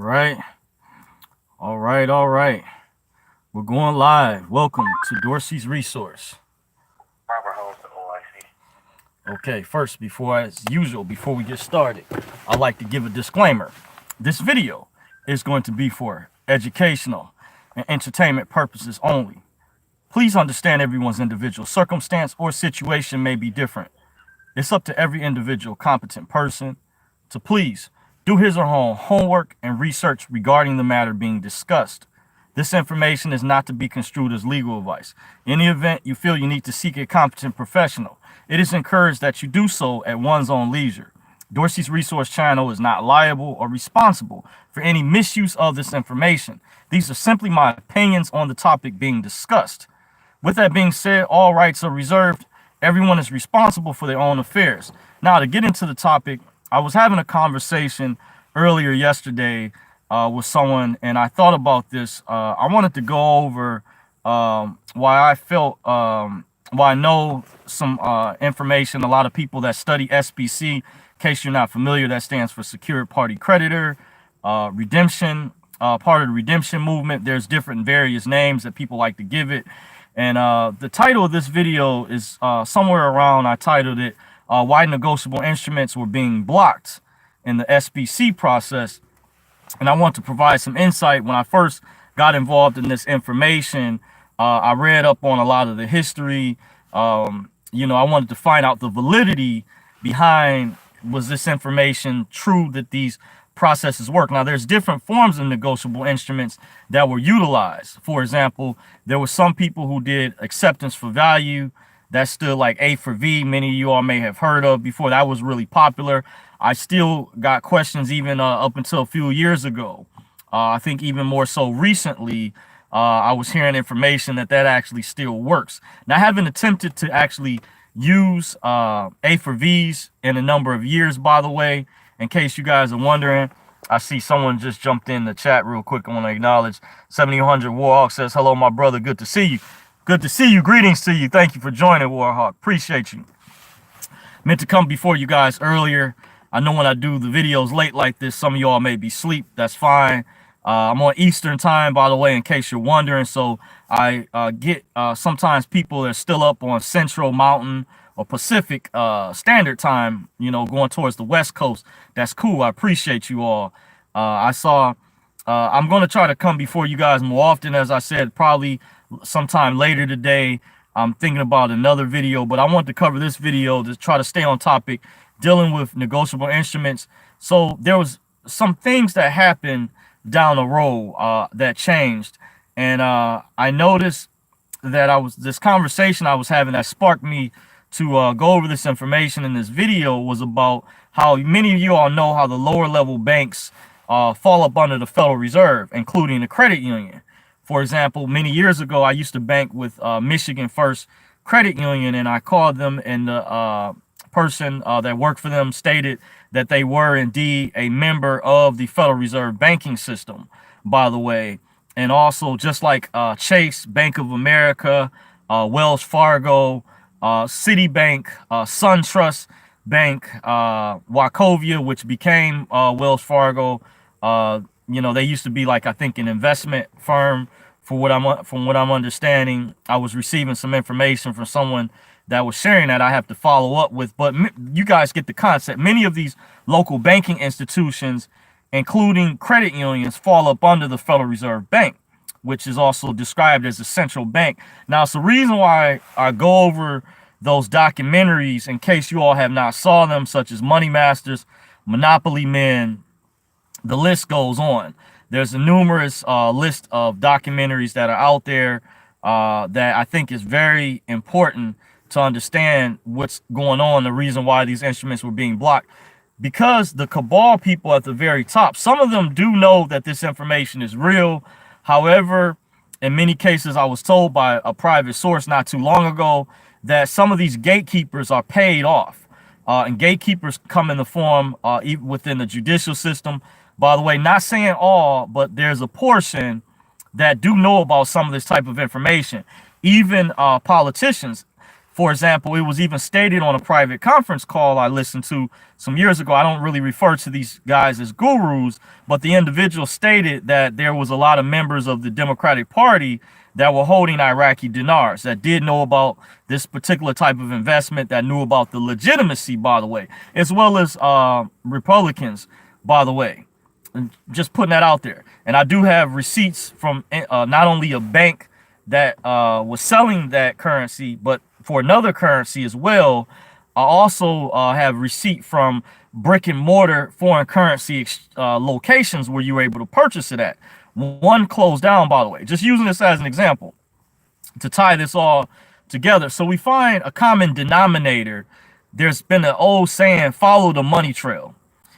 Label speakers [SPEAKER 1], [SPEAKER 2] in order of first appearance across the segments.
[SPEAKER 1] right. All right. We're going live. Welcome to Dorsey's Resource.
[SPEAKER 2] Proper host of OIC.
[SPEAKER 1] Okay, first, as usual, before we get started, I'd like to give a disclaimer. This video is going to be for educational and entertainment purposes only. Please understand everyone's individual circumstance or situation may be different. It's up to every individual competent person to please do his or her own homework and research regarding the matter being discussed. This information is not to be construed as legal advice. In the event you feel you need to seek a competent professional, it is encouraged that you do so at one's own leisure. Dorsey's Resource Channel is not liable or responsible for any misuse of this information. These are simply my opinions on the topic being discussed. With that being said, all rights are reserved. Everyone is responsible for their own affairs. Now, to get into the topic, I was having a conversation earlier yesterday with someone, and I thought about this. I wanted to go over why I know some information. A lot of people that study SPC, in case you're not familiar, that stands for Secured Party Creditor, redemption, part of the redemption movement. There's different various names that people like to give it. And the title of this video is somewhere around, I titled it, Why Negotiable Instruments Were Being Blocked in the SPC Process. And I want to provide some insight. When I first got involved in this information, I read up on a lot of the history. I wanted to find out the validity behind, was this information true that these processes work? Now, there's different forms of negotiable instruments that were utilized. For example, there were some people who did acceptance for value. That stood like A for V. Many of you all may have heard of before. That was really popular. I still got questions even up until a few years ago. I think even more so recently, I was hearing information that actually still works. Now, I haven't attempted to actually use A for Vs in a number of years, by the way. In case you guys are wondering, I see someone just jumped in the chat real quick. I want to acknowledge 7100 Warhawk says, hello, my brother. Good to see you. Good to see you. Greetings to you. Thank you for joining, Warhawk. Appreciate you. Meant to come before you guys earlier. I know when I do the videos late like this, some of y'all may be asleep. That's fine. I'm on Eastern time, by the way, in case you're wondering. So I get sometimes people that are still up on Central, Mountain, or Pacific Standard Time, going towards the West Coast. That's cool. I appreciate you all. I'm going to try to come before you guys more often, as I said, probably sometime later today. I'm thinking about another video, but I want to cover this video to try to stay on topic, dealing with negotiable instruments. So there was some things that happened down the road that changed. And I noticed that this conversation I was having that sparked me to go over this information in this video was about how many of you all know how the lower level banks fall up under the Federal Reserve, including the credit union. For example, many years ago, I used to bank with Michigan First Credit Union, and I called them, and the person that worked for them stated that they were indeed a member of the Federal Reserve banking system, by the way. And also, just like Chase, Bank of America, Wells Fargo, Citibank, SunTrust Bank, Wachovia, which became Wells Fargo. They used to be like, I think, an investment firm. From what I'm understanding, I was receiving some information from someone that was sharing that I have to follow up with. But you guys get the concept. Many of these local banking institutions, including credit unions, fall up under the Federal Reserve Bank, which is also described as a central bank. Now, it's the reason why I go over those documentaries, in case you all have not saw them, such as Money Masters, Monopoly Men. The list goes on. There's a numerous list of documentaries that are out there that I think is very important to understand what's going on, the reason why these instruments were being blocked. Because the cabal people at the very top, some of them do know that this information is real. However, in many cases, I was told by a private source not too long ago that some of these gatekeepers are paid off. And gatekeepers come in the form even within the judicial system. By the way, not saying all, but there's a portion that do know about some of this type of information. Even politicians. For example, it was even stated on a private conference call I listened to some years ago. I don't really refer to these guys as gurus, but the individual stated that there was a lot of members of the Democratic Party that were holding Iraqi dinars, that did know about this particular type of investment, that knew about the legitimacy, by the way, as well as Republicans, by the way. And just putting that out there. And I do have receipts from not only a bank that was selling that currency, but for another currency as well. I also have receipt from brick and mortar foreign currency locations where you were able to purchase it at. One closed down, by the way, just using this as an example to tie this all together. So we find a common denominator. There's been an old saying, follow the money trail.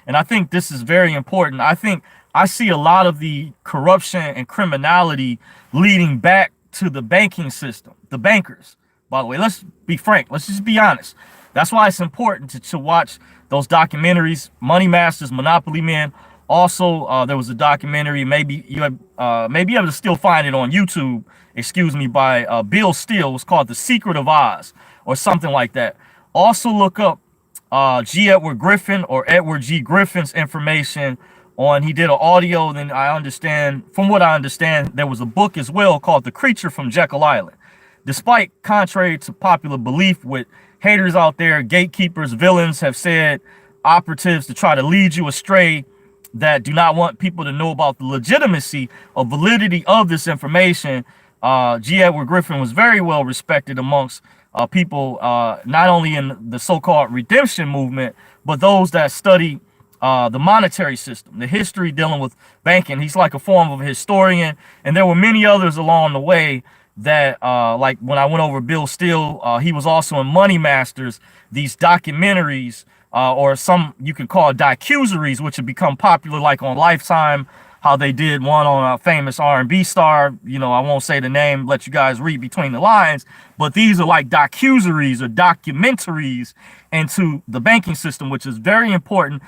[SPEAKER 1] And I think this is very important. I see a lot of the corruption and criminality leading back to the banking system, the bankers. By the way, let's be frank. Let's just be honest. That's why it's important to watch those documentaries, Money Masters, Monopoly Men. Also, there was a documentary, maybe you able to still find it on YouTube, excuse me, by Bill Steele. It was called The Secret of Oz or something like that. Also look up G. Edward Griffin or Edward G. Griffin's information on, he did an audio, then from what I understand, there was a book as well called The Creature from Jekyll Island. Despite contrary to popular belief with haters out there, gatekeepers, villains have said operatives to try to lead you astray that do not want people to know about the legitimacy or validity of this information. G. Edward Griffin was very well respected amongst people, not only in the so-called redemption movement, but those that study the monetary system, the history dealing with banking. He's like a form of a historian, and there were many others along the way that, like when I went over Bill Steele, he was also in Money Masters, these documentaries, or some you could call docuseries, which have become popular, like on Lifetime, how they did one on a famous R&B star. You know, I won't say the name, let you guys read between the lines, but these are like docuseries or documentaries into the banking system, which is very important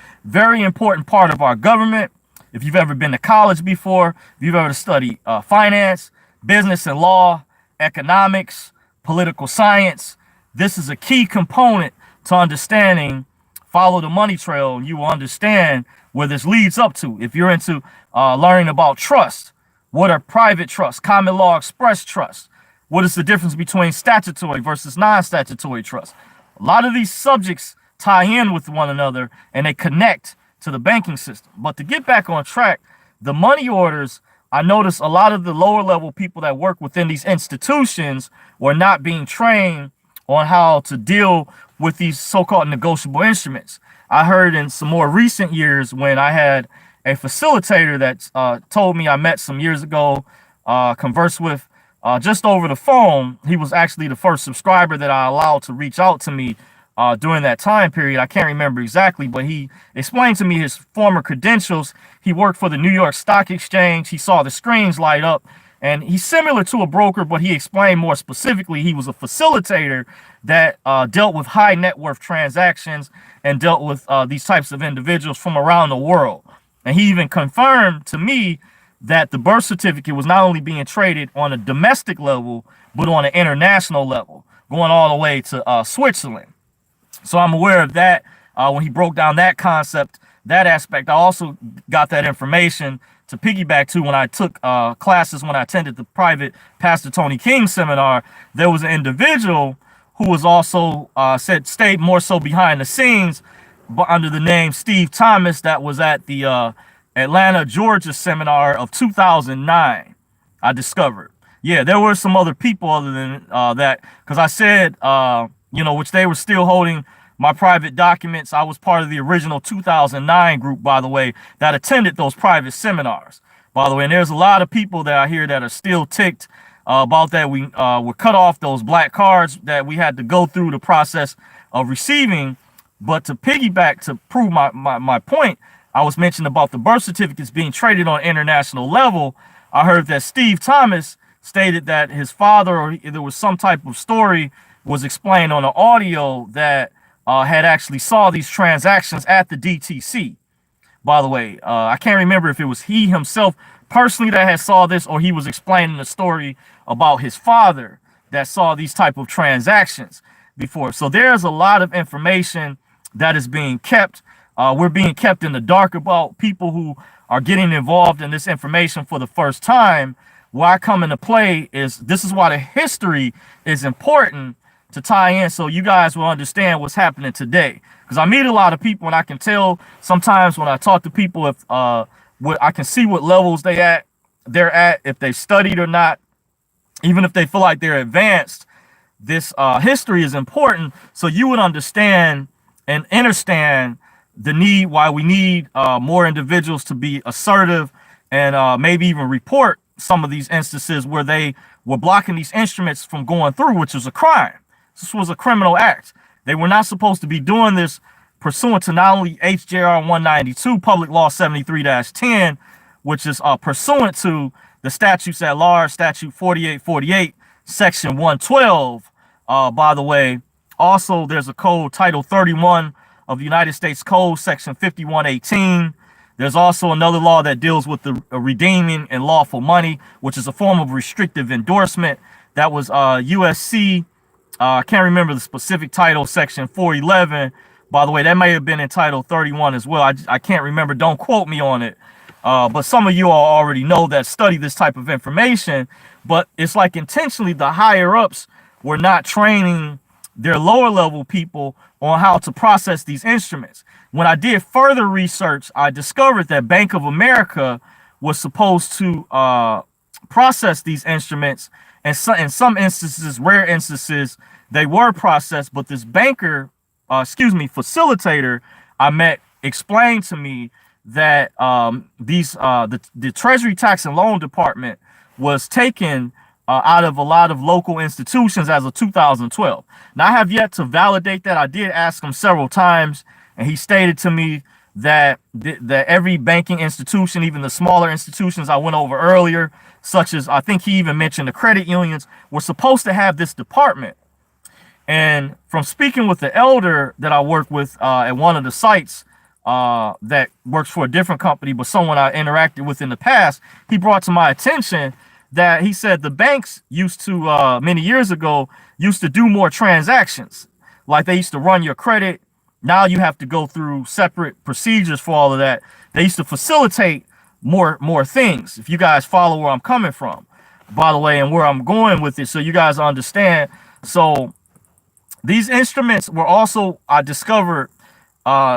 [SPEAKER 1] part of our government. If you've ever been to college before, if you've ever studied finance, business and law, economics, political science, this is a key component to understanding. Follow the money trail, you will understand where this leads up to. If you're into learning about trust, what are private trusts, common law express trusts? What is the difference between statutory versus non-statutory trust? A lot of these subjects tie in with one another and they connect to the banking system. But to get back on track, the money orders, I noticed a lot of the lower level people that work within these institutions were not being trained on how to deal with these so-called negotiable instruments. I heard in some more recent years when I had a facilitator that told me I met some years ago, conversed with just over the phone. He was actually the first subscriber that I allowed to reach out to me during that time period. I can't remember exactly, but he explained to me his former credentials. He worked for the New York Stock Exchange. He saw the screens light up. And he's similar to a broker, but he explained more specifically he was a facilitator that dealt with high net worth transactions and dealt with these types of individuals from around the world. And he even confirmed to me that the birth certificate was not only being traded on a domestic level, but on an international level, going all the way to Switzerland. So I'm aware of that. When he broke down that concept, that aspect, I also got that information to piggyback to when I took classes, when I attended the private Pastor Tony King seminar. There was an individual who was also stayed more so behind the scenes, but under the name Steve Thomas, that was at the Atlanta, Georgia seminar of 2009. I discovered. Yeah, there were some other people other than that, because I said, which they were still holding my private documents. I was part of the original 2009 group, by the way, that attended those private seminars, by the way. And there's a lot of people that I hear that are still ticked about that. We were cut off those black cards that we had to go through the process of receiving. But to piggyback, to prove my point, I was mentioning about the birth certificates being traded on international level. I heard that Steve Thomas stated that his father, or there was some type of story, was explained on the audio that had actually saw these transactions at the DTC. By the way, I can't remember if it was he himself personally that had saw this, or he was explaining the story about his father that saw these type of transactions. before. So there's a lot of information that is being kept. We're being kept in the dark about people who are getting involved in this information for the first time. Where I come into play is this is why the history is important to tie in, so you guys will understand what's happening today. Because I meet a lot of people, and I can tell sometimes when I talk to people if what I can see what levels they're at, if they studied or not, even if they feel like they're advanced. This history is important so you would understand and understand the need, why we need more individuals to be assertive and maybe even report some of these instances where they were blocking these instruments from going through, which was a crime. This was a criminal act. They were not supposed to be doing this pursuant to not only HJR 192, Public Law 73-10, which is pursuant to the statutes at large, Statute 4848, Section 112. By the way, also there's a code, Title 31 of the United States Code, Section 5118. There's also another law that deals with the redeeming and lawful money, which is a form of restrictive endorsement. That was USC. I can't remember the specific title, Section 411. By the way, that may have been in Title 31 as well. I can't remember. Don't quote me on it. But some of you all already know that study this type of information. But it's like intentionally the higher ups were not training their lower level people on how to process these instruments. When I did further research, I discovered that Bank of America was supposed to process these instruments. And so, in some instances, rare instances, they were processed. But this facilitator I met explained to me that the Treasury Tax and Loan Department was taken out of a lot of local institutions as of 2012. Now, I have yet to validate that. I did ask him several times, and he stated to me that every banking institution, even the smaller institutions I went over earlier, such as, I think he even mentioned the credit unions, were supposed to have this department. And from speaking with the elder that I work with at one of the sites that works for a different company, but someone I interacted with in the past, he brought to my attention that he said the banks used to, many years ago, used to do more transactions. Like they used to run your credit. Now you have to go through separate procedures for all of that. They used to facilitate more things, if you guys follow where I'm coming from, by the way, and where I'm going with it, so you guys understand. So these instruments were also, I discovered,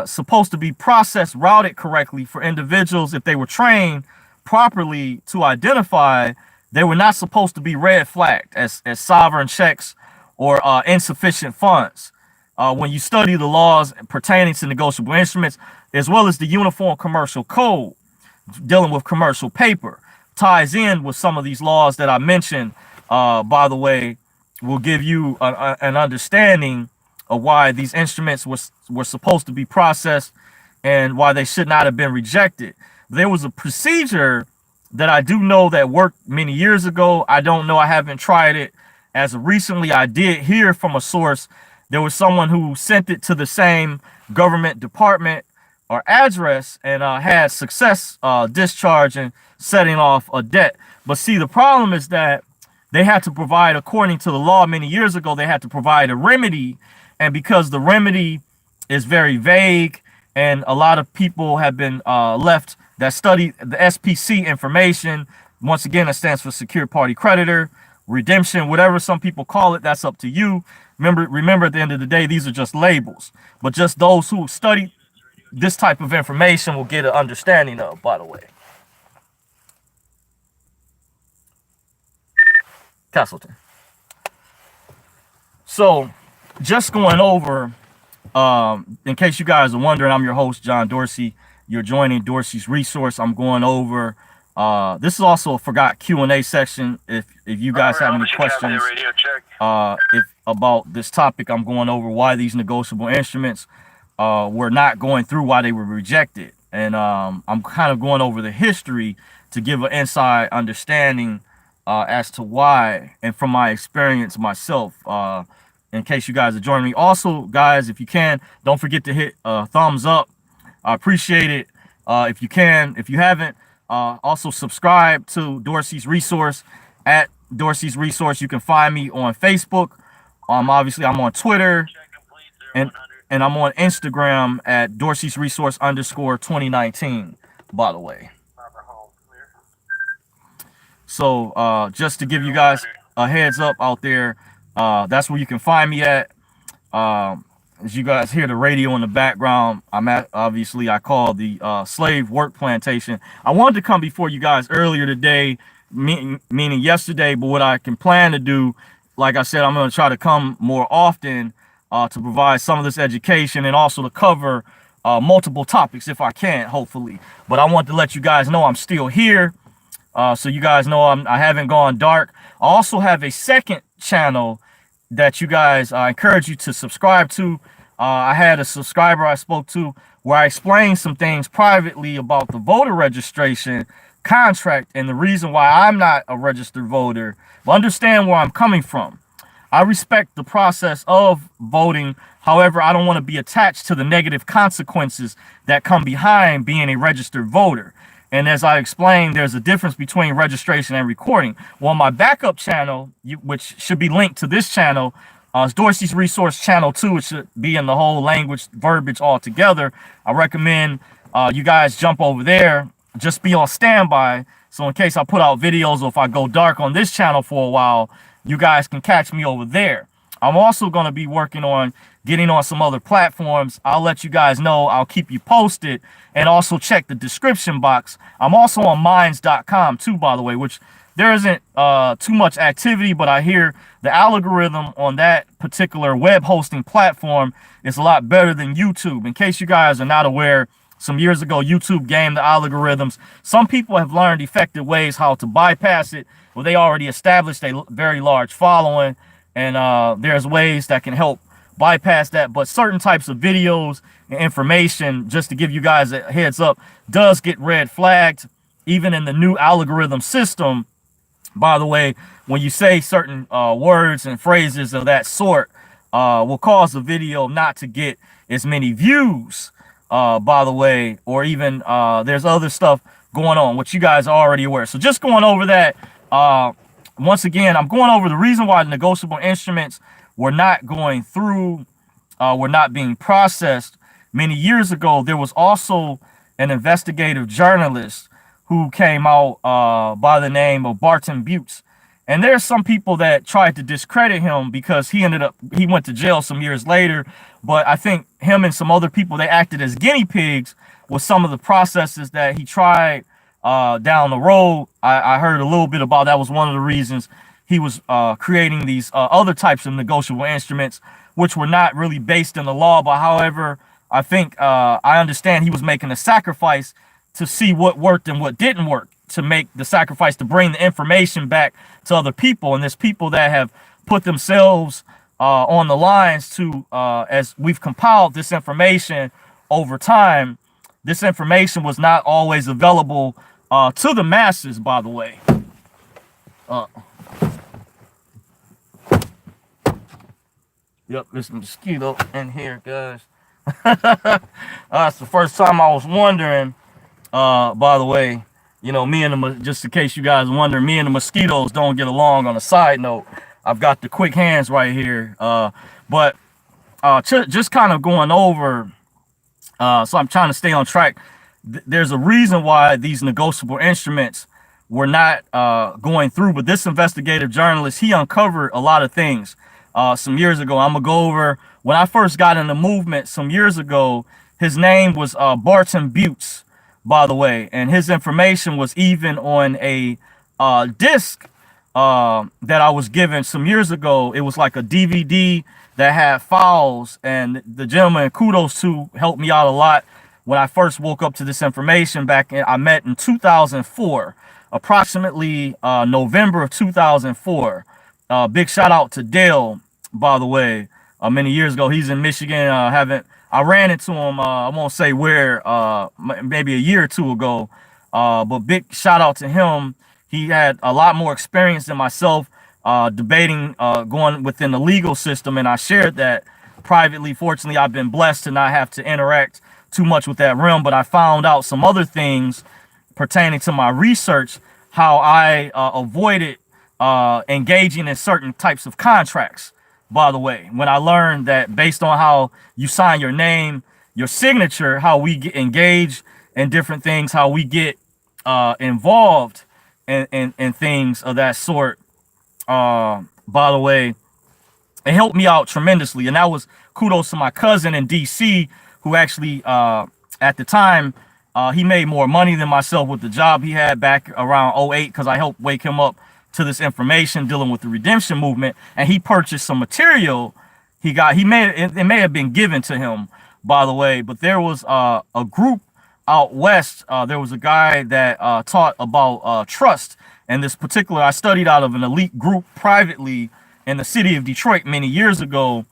[SPEAKER 1] supposed to be processed, routed correctly for individuals. If they were trained properly to identify, they were not supposed to be red flagged as sovereign checks or insufficient funds. When you study the laws pertaining to negotiable instruments, as well as the Uniform Commercial Code dealing with commercial paper, ties in with some of these laws that I mentioned, by the way, will give you an understanding of why these instruments were supposed to be processed and why they should not have been rejected. There was a procedure that I do know that worked many years ago. I don't know. I haven't tried it as of recently. I did hear from a source. There was someone who sent it to the same government department or address and had success discharging, setting off a debt. But see, the problem is that they had to provide, according to the law many years ago, they had to provide a remedy. And because the remedy is very vague, and a lot of people have been left that study the SPC information, once again, it stands for secured party creditor, redemption, whatever some people call it, that's up to you. Remember, at the end of the day, these are just labels. But just those who study this type of information will get an understanding of, by the way. Castleton. So, just going over, in case you guys are wondering, I'm your host, John Dorsey. You're joining Dorsey's Resource. I'm going over, this is also a forgot Q&A section. If you guys have any questions about this topic, I'm going over why these negotiable instruments were not going through, why they were rejected. And I'm kind of going over the history to give an inside understanding as to why, and from my experience myself, in case you guys are joining me. Also, guys, if you can, don't forget to hit thumbs up. I appreciate it. If you can, if you haven't, also subscribe to Dorsey's Resource at Dorsey's Resource. You can find me on Facebook, Obviously I'm on Twitter, and I'm on Instagram at Dorsey's Resource _2019, by the way. So just to give you guys a heads up out there, that's where you can find me at. As you guys hear the radio in the background, I'm at, obviously, I call the slave work plantation. I wanted to come before you guys earlier today, meaning yesterday, but what I can plan to do, like I said, I'm going to try to come more often to provide some of this education and also to cover multiple topics if I can, hopefully. But I want to let you guys know I'm still here. So you guys know I haven't gone dark. I also have a second channel that you guys, I encourage you to subscribe to. I had a subscriber I spoke to where I explained some things privately about the voter registration contract and the reason why I'm not a registered voter. But understand where I'm coming from. I respect the process of voting. However, I don't want to be attached to the negative consequences that come behind being a registered voter. And as I explained, there's a difference between registration and recording. Well, my backup channel, which should be linked to this channel, is Dorsey's Resource Channel 2. It should be in the whole language verbiage all together. I recommend you guys jump over there. Just be on standby. So in case I put out videos or if I go dark on this channel for a while, you guys can catch me over there. I'm also going to be working on getting on some other platforms. I'll let you guys know. I'll keep you posted. And also check the description box. I'm also on minds.com too, by the way, which there isn't too much activity, but I hear the algorithm on that particular web hosting platform is a lot better than YouTube. In case you guys are not aware, some years ago, YouTube gamed the algorithms. Some people have learned effective ways how to bypass it. Well, they already established a very large following, and there's ways that can help bypass that. But certain types of videos and information, just to give you guys a heads up, does get red flagged, even in the new algorithm system. By the way, when you say certain words and phrases of that sort, will cause the video not to get as many views, by the way, or even there's other stuff going on, which you guys are already aware. So just going over that, once again, I'm going over the reason why negotiable instruments were not going through, were not being processed. Many years ago, there was also an investigative journalist who came out by the name of Barton Butts. And there's some people that tried to discredit him because he went to jail some years later. But I think him and some other people, they acted as guinea pigs with some of the processes that he tried down the road. I heard a little bit about that was one of the reasons he was creating these other types of negotiable instruments, which were not really based in the law. But however, I think I understand he was making a sacrifice to see what worked and what didn't work, to make the sacrifice to bring the information back to other people. And there's people that have put themselves on the lines to, as we've compiled this information over time, this information was not always available to the masses, by the way. Yep, there's a mosquito in here, guys. It's the first time I was wondering, by the way, you know, just in case you guys wonder, me and the mosquitoes don't get along. On a side note, I've got the quick hands right here. But just kind of going over, so I'm trying to stay on track. There's a reason why these negotiable instruments were not going through, but this investigative journalist, he uncovered a lot of things some years ago. I'm gonna go over when I first got in the movement some years ago. His name was Barton Butts, by the way, and his information was even on a disc that I was given some years ago. It was like a DVD that had files, and the gentleman, kudos to, helped me out a lot when I first woke up to this information I met in 2004, approximately November of 2004. Big shout out to Dale, by the way, many years ago. He's in Michigan. I ran into him, I won't say where, maybe a year or two ago, but big shout out to him. He had a lot more experience than myself debating, going within the legal system, and I shared that privately. Fortunately, I've been blessed to not have to interact too much with that realm, but I found out some other things pertaining to my research, how I avoided engaging in certain types of contracts by the way, when I learned that based on how you sign your name, your signature, how we get engaged in different things, how we get involved in things of that sort. By the way, it helped me out tremendously, and that was kudos to my cousin in DC, who actually at the time he made more money than myself with the job he had back around '08, because I helped wake him up to this information dealing with the redemption movement, and he purchased some material. He may it may have been given to him, by the way, but there was a group out west. There was a guy that taught about trust, and this particular I studied out of an elite group privately in the city of Detroit many years ago,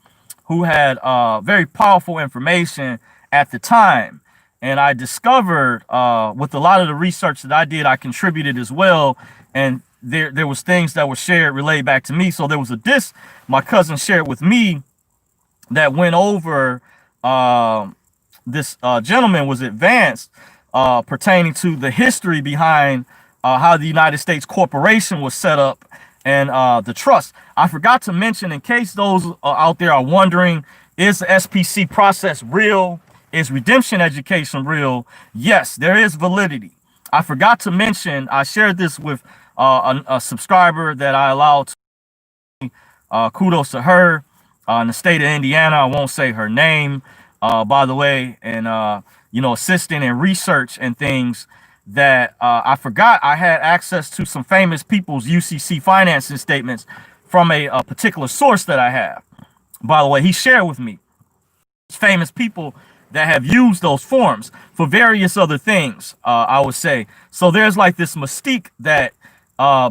[SPEAKER 1] who had very powerful information at the time. And I discovered with a lot of the research that I did, I contributed as well. And there was things that were shared, relayed back to me. So there was a disc my cousin shared with me that went over this gentleman was advanced pertaining to the history behind how the United States corporation was set up and the trust. I forgot to mention, in case those out there are wondering, is the SPC process real? Is redemption education real? Yes, there is validity. I forgot to mention, I shared this with a subscriber that I allowed to, kudos to her in the state of Indiana. I won't say her name, by the way, and assisting in research and things that I forgot I had access to some famous people's UCC financing statements from a particular source that I have. By the way, he shared with me famous people that have used those forms for various other things, I would say. So there's like this mystique that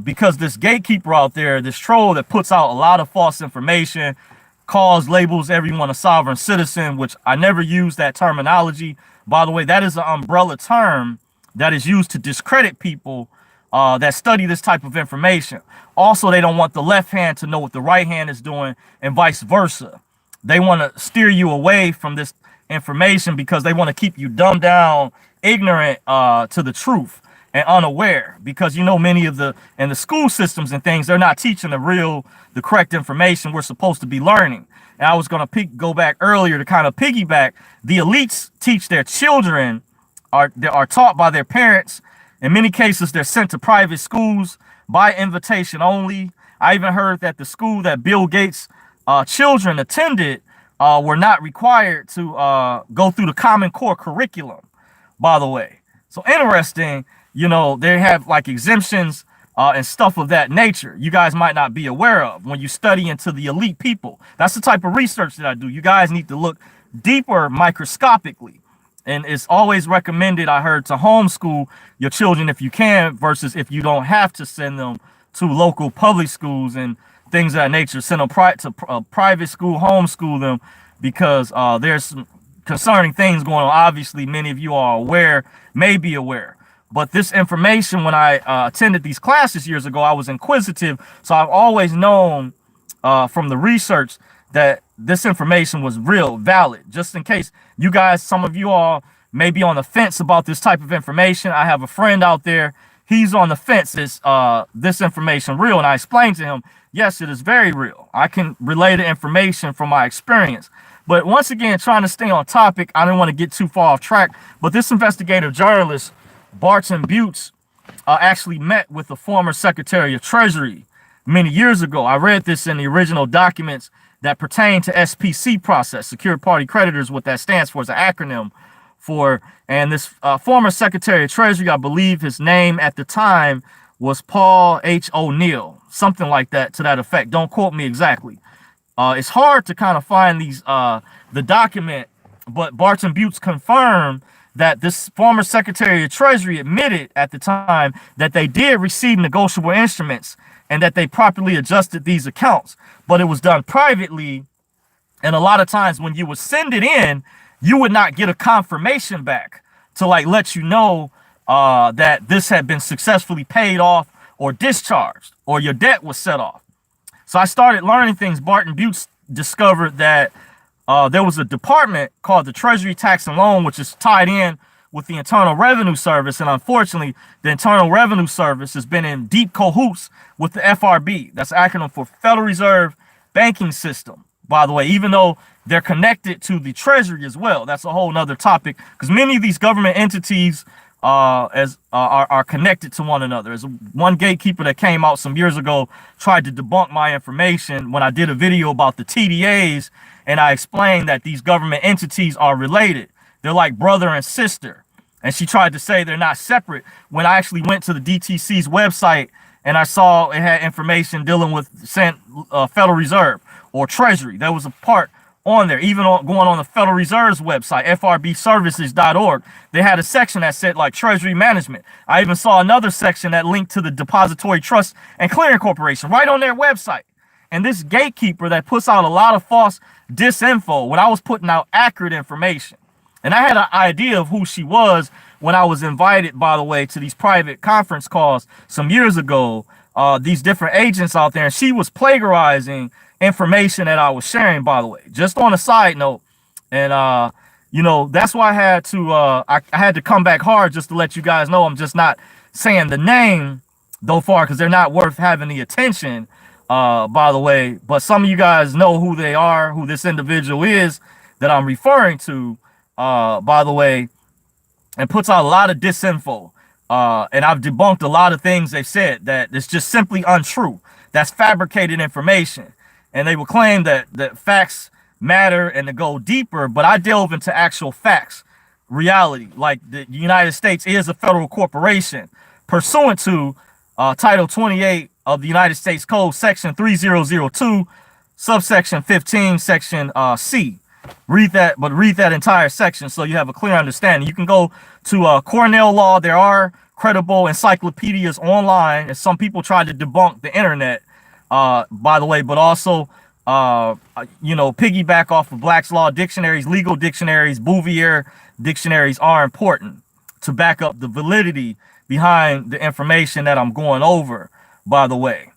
[SPEAKER 1] because this gatekeeper out there, this troll that puts out a lot of false information, labels everyone a sovereign citizen, which I never use that terminology. By the way, that is an umbrella term that is used to discredit people that study this type of information. Also, they don't want the left hand to know what the right hand is doing, and vice versa. They want to steer you away from this information because they want to keep you dumbed down, ignorant to the truth, and unaware. Because many of the school systems and things, they're not teaching the correct information we're supposed to be learning. And I was going to go back earlier to kind of piggyback. The elites teach their children, are taught by their parents. In many cases, they're sent to private schools by invitation only. I even heard that the school that Bill Gates' children attended were not required to go through the Common Core curriculum, by the way. So interesting, they have like exemptions and stuff of that nature you guys might not be aware of when you study into the elite people. That's the type of research that I do. You guys need to look deeper microscopically. And it's always recommended, I heard, to homeschool your children if you can, versus if you don't have to send them to local public schools and things of that nature. Send them to private school, homeschool them, because there's some concerning things going on. Obviously, many of you are aware, may be aware. But this information, when I attended these classes years ago, I was inquisitive. So I've always known from the research that this information was real, valid. Just in case you guys, some of you all may be on the fence about this type of information. I have a friend out there. He's on the fence. Is this information real? And I explained to him, yes, it is very real. I can relay the information from my experience. But once again, trying to stay on topic, I didn't want to get too far off track. But this investigative journalist, Barton Butts, actually met with the former Secretary of Treasury many years ago. I read this in the original documents that pertain to SPC process, Secured Party Creditors, what that stands for is an acronym for. And this former Secretary of Treasury, I believe his name at the time was Paul H. O'Neill, something like that, to that effect. Don't quote me exactly. It's hard to kind of find these the document, but Barton Butts confirmed that this former Secretary of Treasury admitted at the time that they did receive negotiable instruments and that they properly adjusted these accounts, but it was done privately. And a lot of times when you would send it in, you would not get a confirmation back to like let you know that this had been successfully paid off or discharged or your debt was set off. So I started learning things. Barton Butts discovered that there was a department called the Treasury Tax and Loan, which is tied in with the Internal Revenue Service. And unfortunately, the Internal Revenue Service has been in deep cahoots with the FRB. That's an acronym for Federal Reserve banking system, by the way, even though they're connected to the Treasury as well. That's a whole nother topic, because many of these government entities are connected to one another. There's one gatekeeper that came out some years ago, tried to debunk my information when I did a video about the TDAs, and I explained that these government entities are related. They're like brother and sister. And she tried to say they're not separate, when I actually went to the DTC's website and I saw it had information dealing with Federal Reserve or Treasury. There was a part on there, even going on the Federal Reserve's website, frbservices.org. They had a section that said like Treasury Management. I even saw another section that linked to the Depository Trust and Clearing Corporation right on their website. And this gatekeeper that puts out a lot of false disinfo when I was putting out accurate information. And I had an idea of who she was when I was invited, by the way, to these private conference calls some years ago, these different agents out there. And she was plagiarizing information that I was sharing, by the way, just on a side note. And, you know, that's why I had to I had to come back hard just to let you guys know I'm just not saying the name though far, because they're not worth having the attention, by the way. But some of you guys know who they are, who this individual is that I'm referring to, by the way, and puts out a lot of disinfo. And I've debunked a lot of things they've said that it's just simply untrue. That's fabricated information. And they will claim that facts matter and to go deeper, but I delve into actual facts, reality. Like the United States is a federal corporation pursuant to Title 28 of the United States Code, Section 3002, subsection 15, Section C. Read that entire section so you have a clear understanding. You can go to Cornell Law. There are credible encyclopedias online, and some people try to debunk the internet, by the way, but also you know, piggyback off of Black's Law dictionaries, legal dictionaries, Bouvier dictionaries are important to back up the validity behind the information that I'm going over, by the way.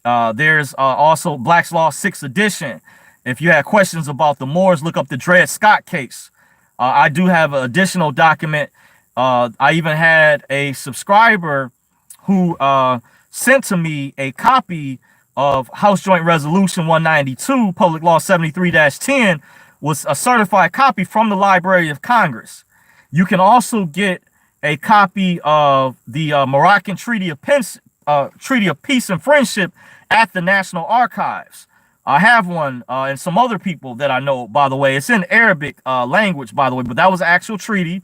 [SPEAKER 1] There's also Black's Law 6th edition. If you have questions about the Moors, look up the Dred Scott case. I do have an additional document. I even had a subscriber who sent to me a copy of House Joint Resolution 192, Public Law 73-10, was a certified copy from the Library of Congress. You can also get a copy of the Moroccan Treaty of Peace and Friendship at the National Archives. I have one, and some other people that I know, by the way. It's in Arabic language, by the way, but that was an actual treaty.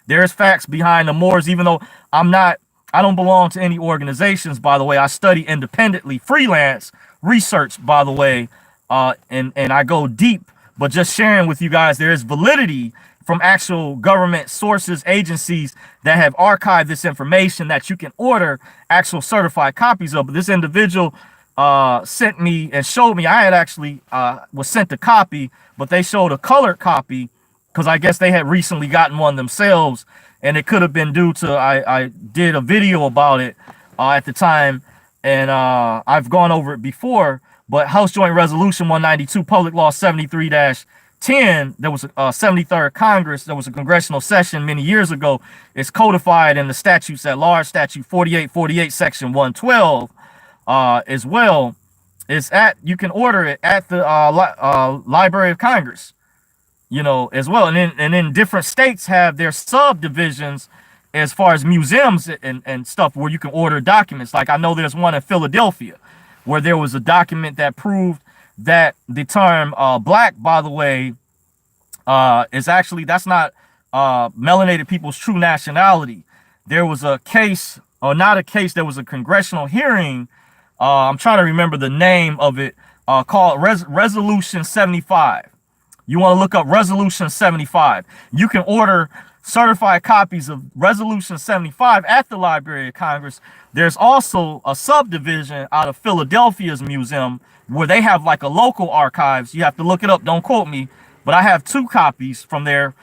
[SPEAKER 1] There's facts behind the Moors, even though I don't belong to any organizations, by the way. I study independently, freelance research, by the way, and I go deep, but just sharing with you guys, there is validity from actual government sources, agencies that have archived this information that you can order actual certified copies of. But this individual sent me and showed me, I had actually was sent a copy, but they showed a colored copy because I guess they had recently gotten one themselves, and it could have been due to I did a video about it at the time, and I've gone over it before. But House Joint Resolution 192, Public Law 73-10, there was a 73rd Congress, there was a congressional session many years ago. It's codified in the statutes at large, Statute 4848, Section 112. As well. You can order it at the Library of Congress, you know, as well. And then different states have their subdivisions as far as museums and stuff where you can order documents. Like I know there's one in Philadelphia where there was a document that proved that the term black, by the way, is actually, that's not melanated people's true nationality. There was a case, or not a case, there was a congressional hearing. I'm trying to remember the name of it, called Resolution 75. You want to look up Resolution 75. You can order certified copies of Resolution 75 at the Library of Congress. There's also a subdivision out of Philadelphia's museum where they have like a local archives. You have to look it up. Don't quote me, but I have 2 copies from there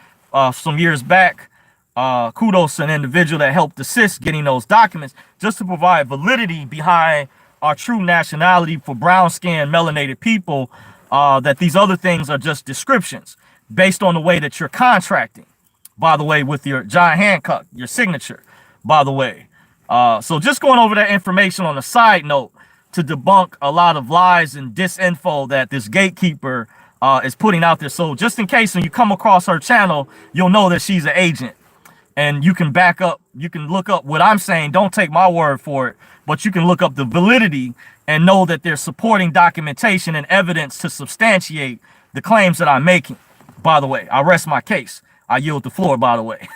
[SPEAKER 1] some years back. Kudos to an individual that helped assist getting those documents just to provide validity behind our true nationality for brown-skinned, melanated people, that these other things are just descriptions based on the way that you're contracting, by the way, with your John Hancock, your signature, by the way. So just going over that information on a side note, to debunk a lot of lies and disinfo that this gatekeeper is putting out there. So just in case when you come across her channel, you'll know that she's an agent. And you can back up, you can look up what I'm saying. Don't take my word for it, but you can look up the validity and know that there's supporting documentation and evidence to substantiate the claims that I'm making. By the way, I rest my case. I yield the floor, by the way.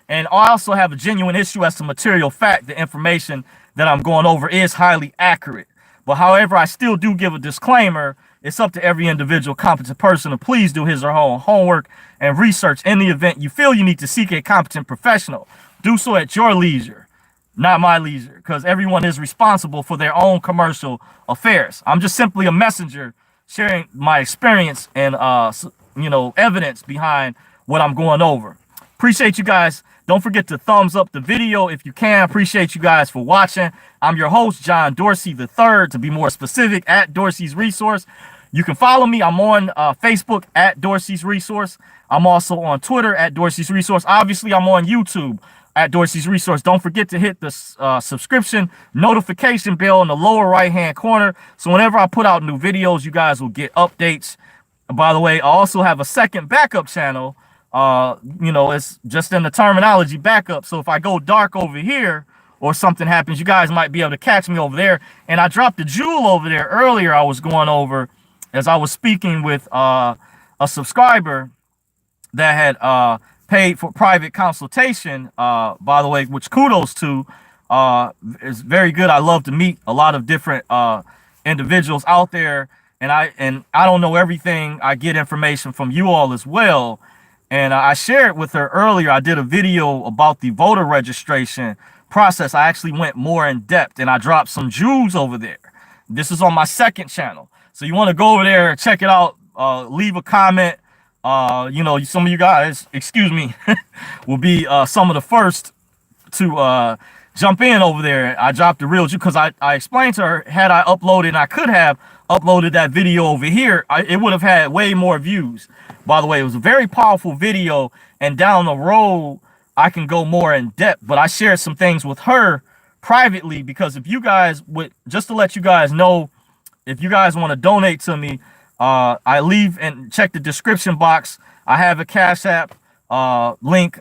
[SPEAKER 1] And I also have a genuine issue as to material fact. The information that I'm going over is highly accurate. But however, I still do give a disclaimer. It's up to every individual competent person to please do his or her own homework and research. In the event you feel you need to seek a competent professional, do so at your leisure, not my leisure, because everyone is responsible for their own commercial affairs. I'm just simply a messenger sharing my experience and, evidence behind what I'm going over. Appreciate you guys. Don't forget to thumbs up the video if you can. Appreciate you guys for watching. I'm your host, John Dorsey III, to be more specific, at Dorsey's Resource. You can follow me. I'm on Facebook at Dorsey's Resource. I'm also on Twitter at Dorsey's Resource. Obviously, I'm on YouTube at Dorsey's Resource. Don't forget to hit the subscription notification bell in the lower right-hand corner. So whenever I put out new videos, you guys will get updates. By the way, I also have a second backup channel. It's just in the terminology, backup. So if I go dark over here or something happens, you guys might be able to catch me over there. And I dropped a jewel over there earlier. I was going over as I was speaking with a subscriber that had paid for private consultation, by the way, which kudos to. It's very good. I love to meet a lot of different individuals out there, and I don't know everything. I get information from you all as well. And I shared with her earlier. I did a video about the voter registration process. I actually went more in depth, and I dropped some jewels over there. This is on my second channel. So you want to go over there, check it out, leave a comment. Some of you guys, excuse me, will be some of the first to jump in over there. I dropped the real jewel because I explained to her, had I uploaded, and I could have uploaded that video over here, it would have had way more views. By the way, it was a very powerful video, and down the road, I can go more in depth. But I shared some things with her privately, because if you guys would, just to let you guys know, if you guys want to donate to me, I leave and check the description box. I have a Cash App link.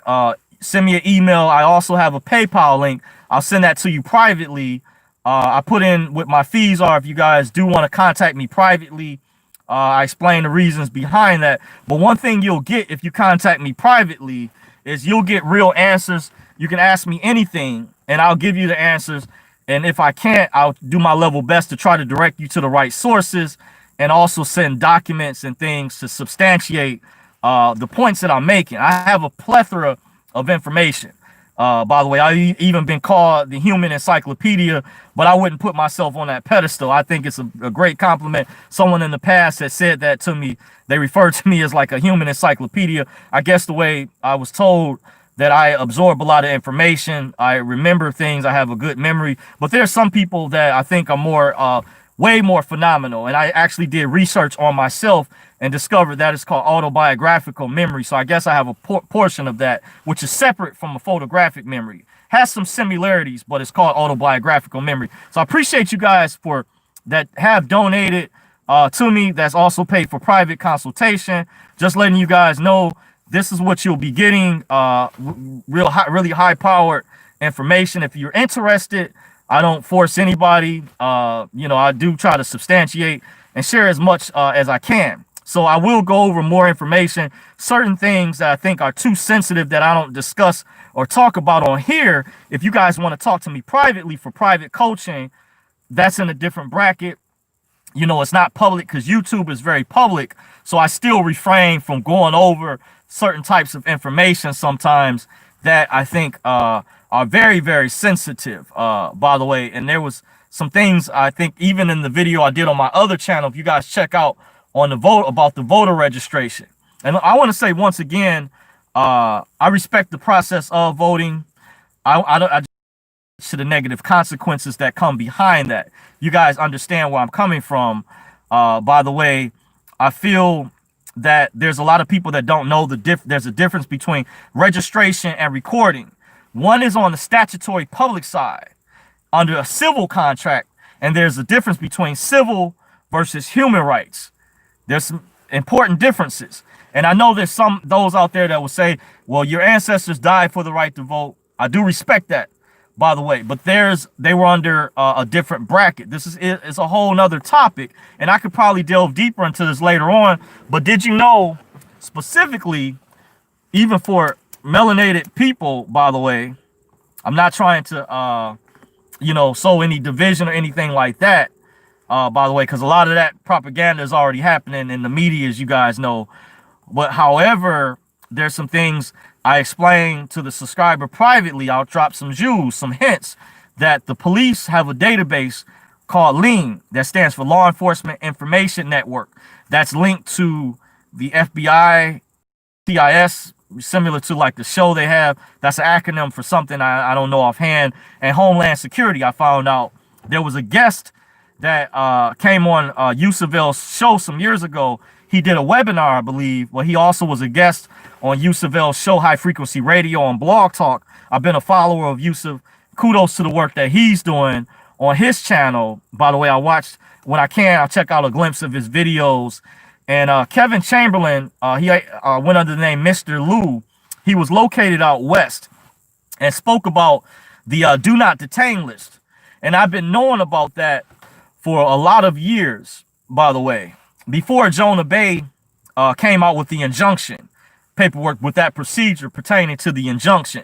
[SPEAKER 1] Send me an email. I also have a PayPal link. I'll send that to you privately. I put in what my fees are if you guys do want to contact me privately. I explain the reasons behind that. But one thing you'll get if you contact me privately is you'll get real answers. You can ask me anything, and I'll give you the answers. And if I can't, I'll do my level best to try to direct you to the right sources, and also send documents and things to substantiate the points that I'm making. I have a plethora of information. By the way, I've even been called the human encyclopedia, but I wouldn't put myself on that pedestal. I think it's a great compliment. Someone in the past has said that to me. They referred to me as like a human encyclopedia. I guess the way I was told that I absorb a lot of information. I remember things. I have a good memory. But there's some people that I think are more, way more phenomenal. And I actually did research on myself and discovered that it's called autobiographical memory. So I guess I have a portion of that, which is separate from a photographic memory. Has some similarities, but it's called autobiographical memory. So I appreciate you guys for that have donated to me. That's also paid for private consultation. Just letting you guys know this is what you'll be getting. Really high powered information. If you're interested, I don't force anybody. I do try to substantiate and share as much as I can. So I will go over more information, certain things that I think are too sensitive that I don't discuss or talk about on here. If you guys want to talk to me privately for private coaching, that's in a different bracket. It's not public because YouTube is very public. So I still refrain from going over certain types of information sometimes that I think are very, very sensitive, by the way. And there was some things I think even in the video I did on my other channel, if you guys check out on the vote about the voter registration. And I want to say once again, I respect the process of voting. I to the negative consequences that come behind that. You guys understand where I'm coming from. By the way, I feel that there's a lot of people that don't know there's a difference between registration and recording. One is on the statutory public side under a civil contract, and there's a difference between civil versus human rights. There's some important differences. And I know there's those out there that will say, well, your ancestors died for the right to vote. I do respect that, by the way, but they were under a different bracket. It's a whole nother topic, and I could probably delve deeper into this later on. But did you know, specifically, even for melanated people, by the way, I'm not trying to, sow any division or anything like that, by the way, because a lot of that propaganda is already happening in the media, as you guys know. But however, there's some things I explain to the subscriber privately. I'll drop some jewels, some hints that the police have a database called LEAN, that stands for Law Enforcement Information Network. That's linked to the FBI, CIS, similar to like the show they have. That's an acronym for something I don't know offhand. And Homeland Security. I found out there was a guest that came on Yusuf's show some years ago. He did a webinar, I believe. Well, he also was a guest on Yusuf's show, High Frequency Radio, on Blog Talk. I've been a follower of Yusuf. Kudos to the work that he's doing on his channel. By the way, I watched, when I can, I'll check out a glimpse of his videos. And Kevin Chamberlain, he went under the name Mr. Lou. He was located out west and spoke about the do not detain list. And I've been knowing about that for a lot of years, by the way, before Jonah Bay came out with the injunction paperwork with that procedure pertaining to the injunction.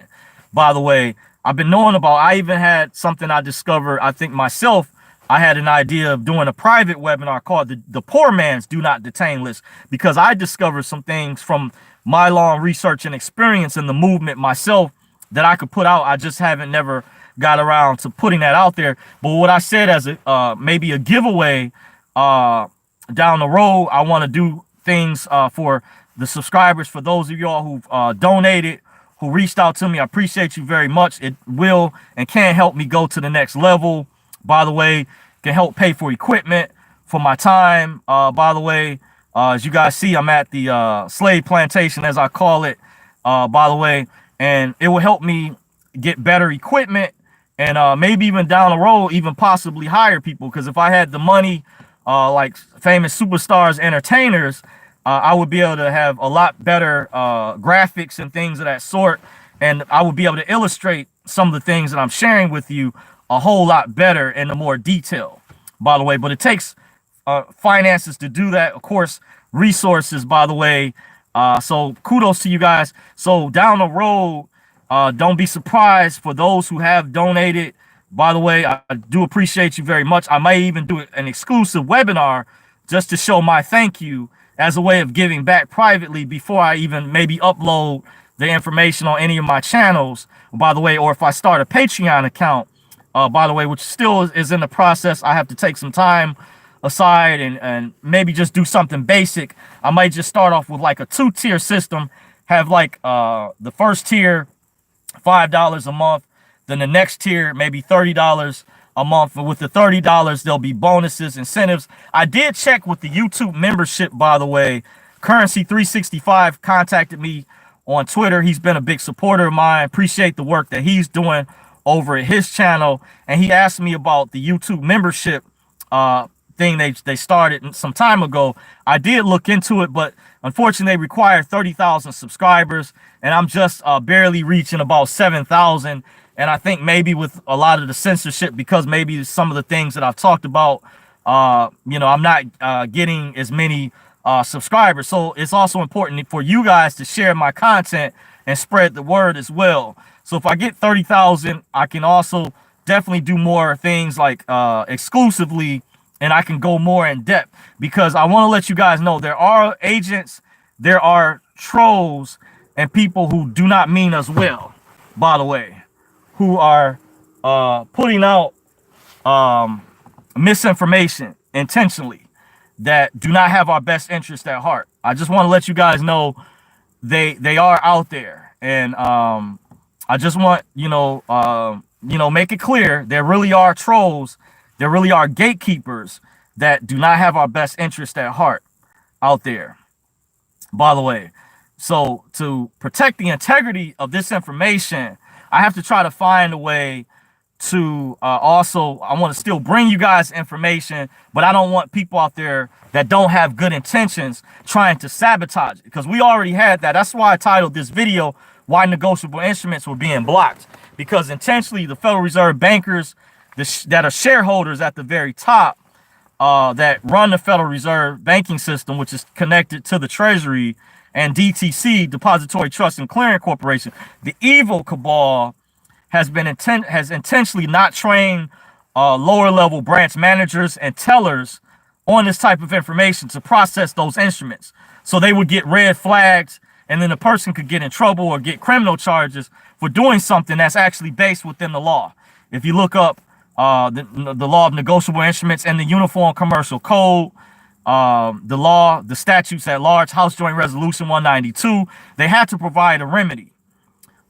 [SPEAKER 1] By the way, I've been knowing about, I even had something I discovered, I think myself, I had an idea of doing a private webinar called the Poor Man's Do Not Detain List, because I discovered some things from my long research and experience in the movement myself that I could put out. I just haven't never got around to putting that out there. But what I said as a maybe a giveaway down the road, I want to do things for the subscribers, for those of y'all who've donated, who reached out to me. I appreciate you very much. It will and can help me go to the next level. By the way, can help pay for equipment for my time. By the way, as you guys see, I'm at the slave plantation, as I call it, by the way, and it will help me get better equipment and maybe even down the road, even possibly hire people. Because if I had the money, like famous superstars, entertainers, I would be able to have a lot better graphics and things of that sort. And I would be able to illustrate some of the things that I'm sharing with you a whole lot better and in more detail, by the way. But it takes finances to do that, of course, resources, by the way. So kudos to you guys. So down the road, don't be surprised for those who have donated. By the way, I do appreciate you very much. I might even do an exclusive webinar just to show my thank you as a way of giving back privately before I even maybe upload the information on any of my channels, by the way, or if I start a Patreon account, by the way, which still is in the process. I have to take some time aside and maybe just do something basic. I might just start off with like a 2-tier system, have like the first tier $5 a month, then the next tier maybe $30 a month. And with the $30, there'll be bonuses, incentives. I did check with the YouTube membership, by the way. Currency 365 contacted me on Twitter. He's been a big supporter of mine. Appreciate the work that he's doing over at his channel. And he asked me about the YouTube membership thing they started some time ago. I did look into it, but unfortunately they require 30,000 subscribers, and I'm just barely reaching about 7,000. And I think maybe with a lot of the censorship, because maybe some of the things that I've talked about, I'm not getting as many subscribers. So it's also important for you guys to share my content and spread the word as well. So if I get 30,000, I can also definitely do more things like exclusively, and I can go more in depth, because I want to let you guys know there are agents, there are trolls, and people who do not mean us well, by the way, who are putting out misinformation intentionally that do not have our best interest at heart. I just want to let you guys know they are out there, and I just want make it clear there really are trolls, there really are gatekeepers that do not have our best interest at heart out there, by the way. So to protect the integrity of this information, I have to try to find a way to also, I want to still bring you guys information, but I don't want people out there that don't have good intentions trying to sabotage it, because we already had that. That's why I titled this video, Why Negotiable Instruments Were Being Blocked, because intentionally the Federal Reserve bankers that are shareholders at the very top, that run the Federal Reserve banking system, which is connected to the Treasury, and DTC, Depository Trust and Clearing Corporation, the evil cabal has intentionally not trained lower level branch managers and tellers on this type of information to process those instruments. So they would get red flags, and then the person could get in trouble or get criminal charges for doing something that's actually based within the law. If you look up the law of negotiable instruments and the Uniform Commercial Code, the statutes at large, House Joint Resolution 192, they had to provide a remedy,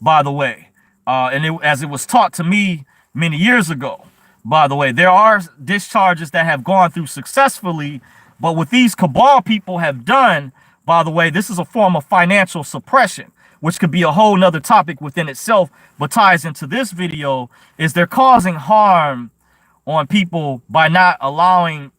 [SPEAKER 1] by the way. As it was taught to me many years ago, by the way, there are discharges that have gone through successfully, but what these cabal people have done, by the way, this is a form of financial suppression, which could be a whole nother topic within itself, but ties into this video, is they're causing harm on people by not allowing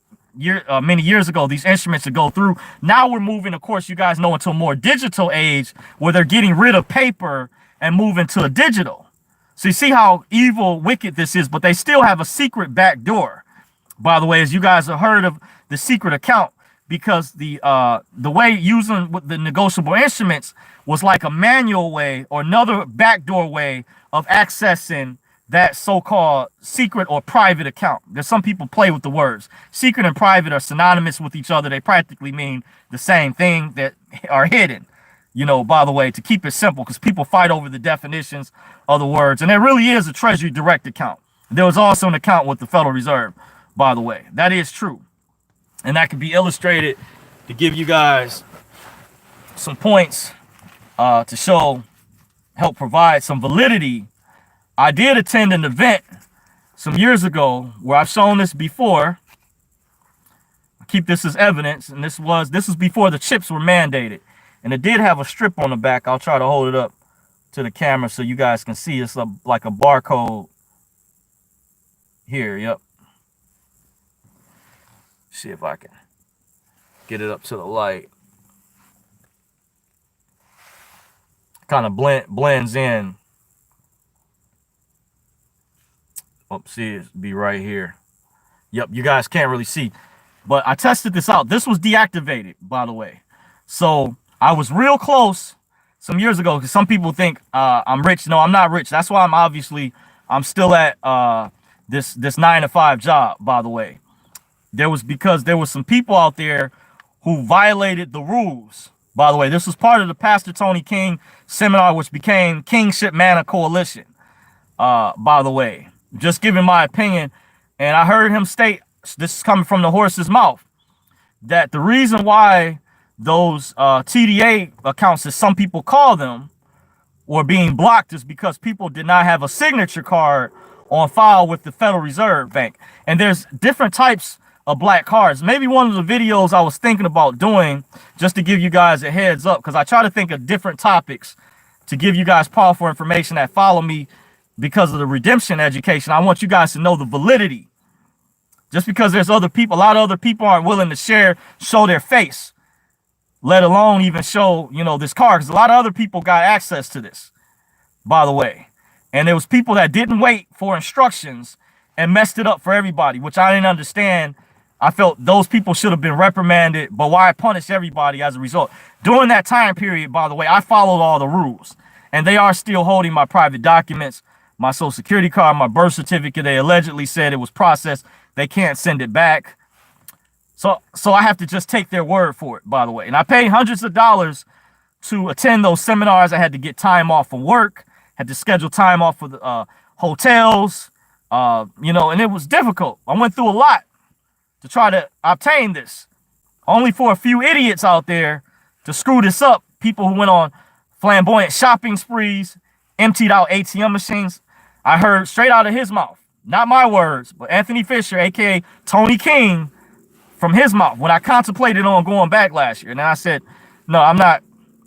[SPEAKER 1] many years ago these instruments to go through. Now we're moving, of course, you guys know, into a more digital age where they're getting rid of paper and moving to a digital. So you see how evil, wicked this is, but they still have a secret back door. By the way, as you guys have heard of the secret account, because the way using the negotiable instruments was like a manual way or another backdoor way of accessing that so-called secret or private account. There's some people play with the words. Secret and private are synonymous with each other. They practically mean the same thing, that are hidden. You know, by the way, to keep it simple, because people fight over the definitions of the words. And there really is a Treasury Direct account. There was also an account with the Federal Reserve, by the way. That is true. And that can be illustrated to give you guys some points to help provide some validity. I did attend an event some years ago where I've shown this before. I keep this as evidence, and this was before the chips were mandated. And it did have a strip on the back. I'll try to hold it up to the camera so you guys can see. It's like a barcode here. Yep. See if I can get it up to the light. Kind of blends in. Oh, see, it'd be right here. Yep, you guys can't really see. But I tested this out. This was deactivated, by the way. So I was real close some years ago, because some people think I'm rich. No, I'm not rich. That's why I'm still at this 9-to-5 job, by the way. Because there was some people out there who violated the rules. By the way, this was part of the Pastor Tony King seminar, which became Kingship Manna Coalition. By the way, just giving my opinion, and I heard him state, this is coming from the horse's mouth, that the reason why those TDA accounts, as some people call them, were being blocked is because people did not have a signature card on file with the Federal Reserve Bank. And there's different types of black cards. Maybe one of the videos I was thinking about doing, just to give you guys a heads up, because I try to think of different topics to give you guys powerful information that follow me because of the redemption education. I want you guys to know the validity. Just because there's other people, a lot of other people aren't willing to show their face, let alone even show, this card, because a lot of other people got access to this, by the way. And there was people that didn't wait for instructions and messed it up for everybody, which I didn't understand. I felt those people should have been reprimanded, but why punish everybody as a result? During that time period, by the way, I followed all the rules, and they are still holding my private documents, my social security card, my birth certificate. They allegedly said it was processed. They can't send it back. So I have to just take their word for it, by the way. And I paid hundreds of dollars to attend those seminars. I had to get time off from work, had to schedule time off for the hotels, and it was difficult. I went through a lot to try to obtain this, only for a few idiots out there to screw this up. People who went on flamboyant shopping sprees, emptied out ATM machines. I heard straight out of his mouth, not my words, but Anthony Fisher, aka Tony King, from his mouth, when I contemplated on going back last year. And I said, no, I'm not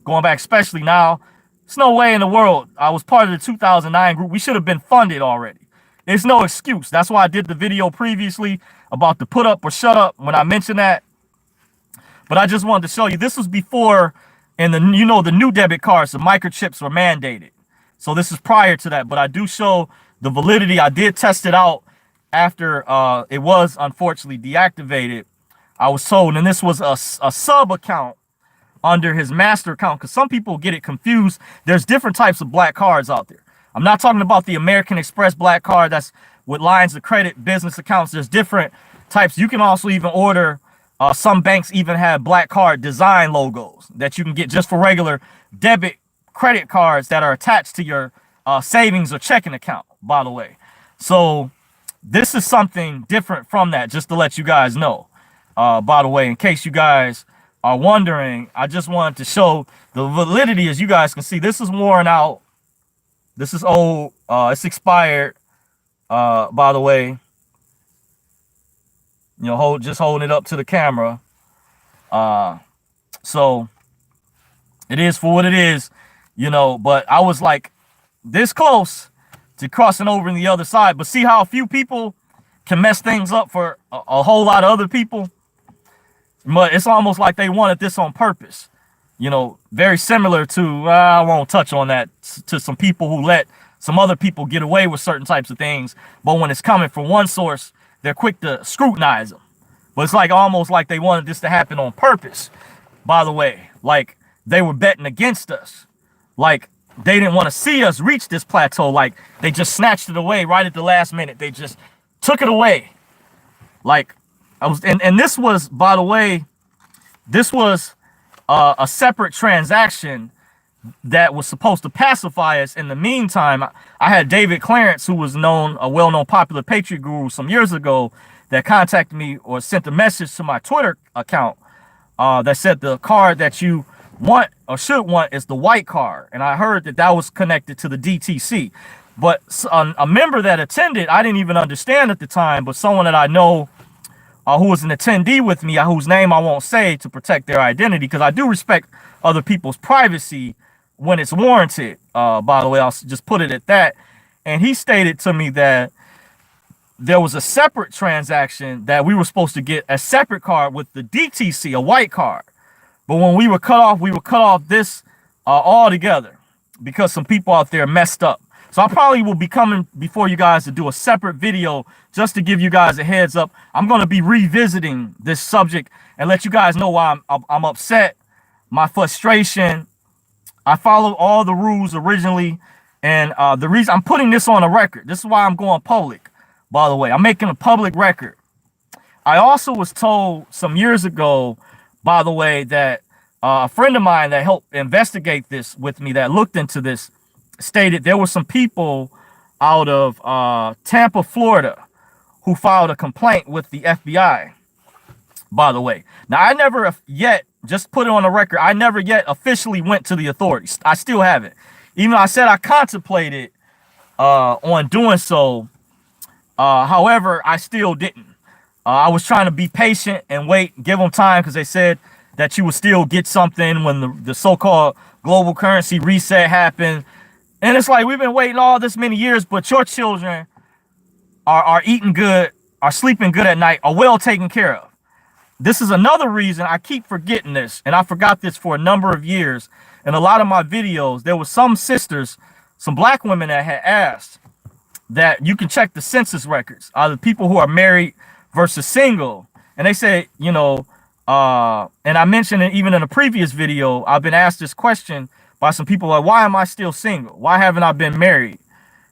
[SPEAKER 1] going back, especially now. There's no way in the world. I was part of the 2009 group. We should have been funded already. it's no excuse. That's why I did the video previously about the put up or shut up when I mentioned that. But I just wanted to show you, this was before, and the the new debit cards, the microchips were mandated. So this is prior to that, but I do show the validity. I did test it out after it was unfortunately deactivated. I was told, and this was a sub account under his master account, because some people get it confused. There's different types of black cards out there. I'm not talking about the American Express black card that's with lines of credit, business accounts. There's different types. You can also even order, some banks even have black card design logos that you can get just for regular debit credit cards that are attached to your savings or checking account, by the way. So this is something different from that, just to let you guys know. By the way, in case you guys are wondering, I just wanted to show the validity. As you guys can see, this is worn out. This is old. It's expired. By the way, just holding it up to the camera. So it is for what it is, but I was like this close to crossing over in the other side. But see how a few people can mess things up for a whole lot of other people? But it's almost like they wanted this on purpose. Very similar to, I won't touch on that, to some people who let some other people get away with certain types of things. But when it's coming from one source, they're quick to scrutinize them. But it's like almost like they wanted this to happen on purpose, by the way. Like they were betting against us. Like they didn't want to see us reach this plateau. Like they just snatched it away right at the last minute. They just took it away. Like and this was, by the way, this was a separate transaction that was supposed to pacify us. In the meantime, I had David Clarence, who was a well-known popular Patriot guru some years ago, that contacted me or sent a message to my Twitter account that said the card that you want or should want is the white card. And I heard that was connected to the DTC. But a member that attended, I didn't even understand at the time, but someone that I know who was an attendee with me, whose name I won't say to protect their identity, because I do respect other people's privacy when it's warranted. By the way, I'll just put it at that. And he stated to me that there was a separate transaction that we were supposed to get a separate card with the DTC, a white card. But when we were cut off this altogether because some people out there messed up. So I probably will be coming before you guys to do a separate video just to give you guys a heads up. I'm going to be revisiting this subject and let you guys know why I'm upset, my frustration. I followed all the rules originally, and the reason I'm putting this on a record, this is why I'm going public, by the way. I'm making a public record. I also was told some years ago, by the way, that a friend of mine that helped investigate this with me, that looked into this, stated there were some people out of Tampa, Florida, who filed a complaint with the FBI, by the way. Now, I never yet, just put it on the record, I never yet officially went to the authorities. I still haven't. Even though I said I contemplated on doing so, however, I still didn't. I was trying to be patient and wait, give them time, because they said that you would still get something when the so-called global currency reset happened. And it's like, we've been waiting all this many years, but your children are eating good, are sleeping good at night, are well taken care of. This is another reason I keep forgetting this, and I forgot this for a number of years. In a lot of my videos, there were some sisters, some black women that had asked that you can check the census records, the people who are married versus single. And they say, and I mentioned it even in a previous video, I've been asked this question by some people, like, why am I still single? Why haven't I been married?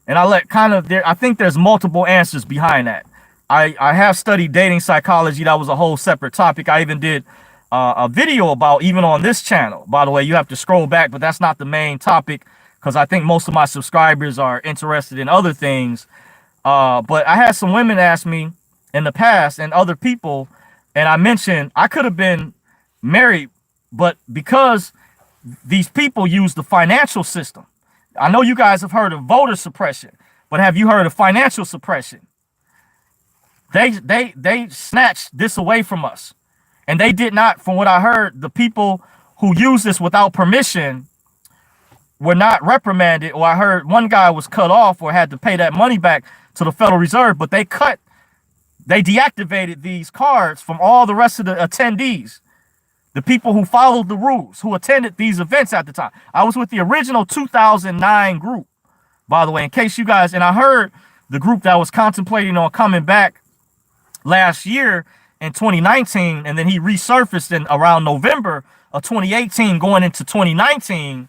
[SPEAKER 1] And I think there's multiple answers behind that. I have studied dating psychology. That was a whole separate topic. I even did a video about, even on this channel. By the way, you have to scroll back, but that's not the main topic, because I think most of my subscribers are interested in other things. But I had some women ask me in the past, and other people, and I mentioned I could have been married, but because these people use the financial system. I know you guys have heard of voter suppression, but have you heard of financial suppression? They snatched this away from us. And they did not, from what I heard, the people who use this without permission were not reprimanded, or I heard one guy was cut off or had to pay that money back to the Federal Reserve, but they deactivated these cards from all the rest of the attendees, the people who followed the rules, who attended these events at the time. I was with the original 2009 group, by the way, in case you guys, and I heard the group that was contemplating on coming back last year in 2019, and then he resurfaced in around November of 2018 going into 2019,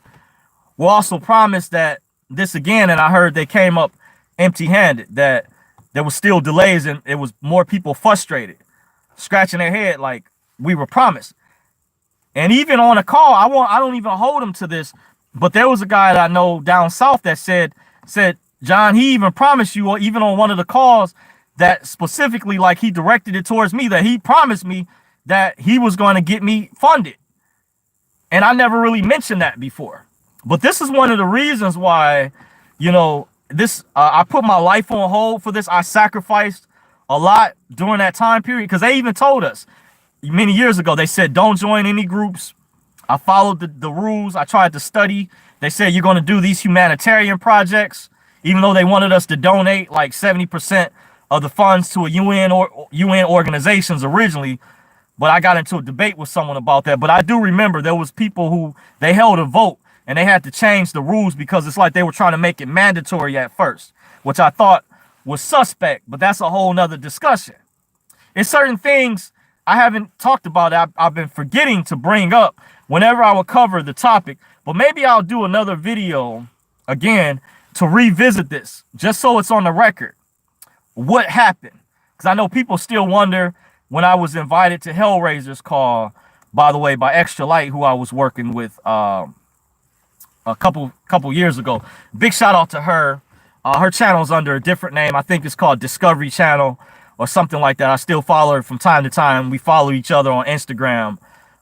[SPEAKER 1] will also promise that this again, and I heard they came up empty-handed, that there was still delays and it was more people frustrated, scratching their head like we were promised. And even on a call, I don't even hold him to this, but there was a guy that I know down south that said, John, he even promised you, or even on one of the calls, that specifically, like he directed it towards me, that he promised me that he was going to get me funded. And I never really mentioned that before. But this is one of the reasons why, you know, this I put my life on hold for this. I sacrificed a lot during that time period, because they even told us many years ago, they said, don't join any groups. I followed the rules. I tried to study. They said, you're going to do these humanitarian projects, even though they wanted us to donate like 70% of the funds to a UN organizations originally. But I got into a debate with someone about that. But I do remember there was people who, they held a vote and they had to change the rules because it's like they were trying to make it mandatory at first, which I thought was suspect, but that's a whole nother discussion. It's certain things I haven't talked about. I've been forgetting to bring up whenever I will cover the topic, but maybe I'll do another video again to revisit this, just so it's on the record. What happened? Because I know people still wonder when I was invited to Hellraiser's call, by the way, by Extra Light, who I was working with a couple years ago. Big shout out to her. Her channel's under a different name. I think it's called Discovery Channel or something like that. I still follow her from time to time. We follow each other on Instagram.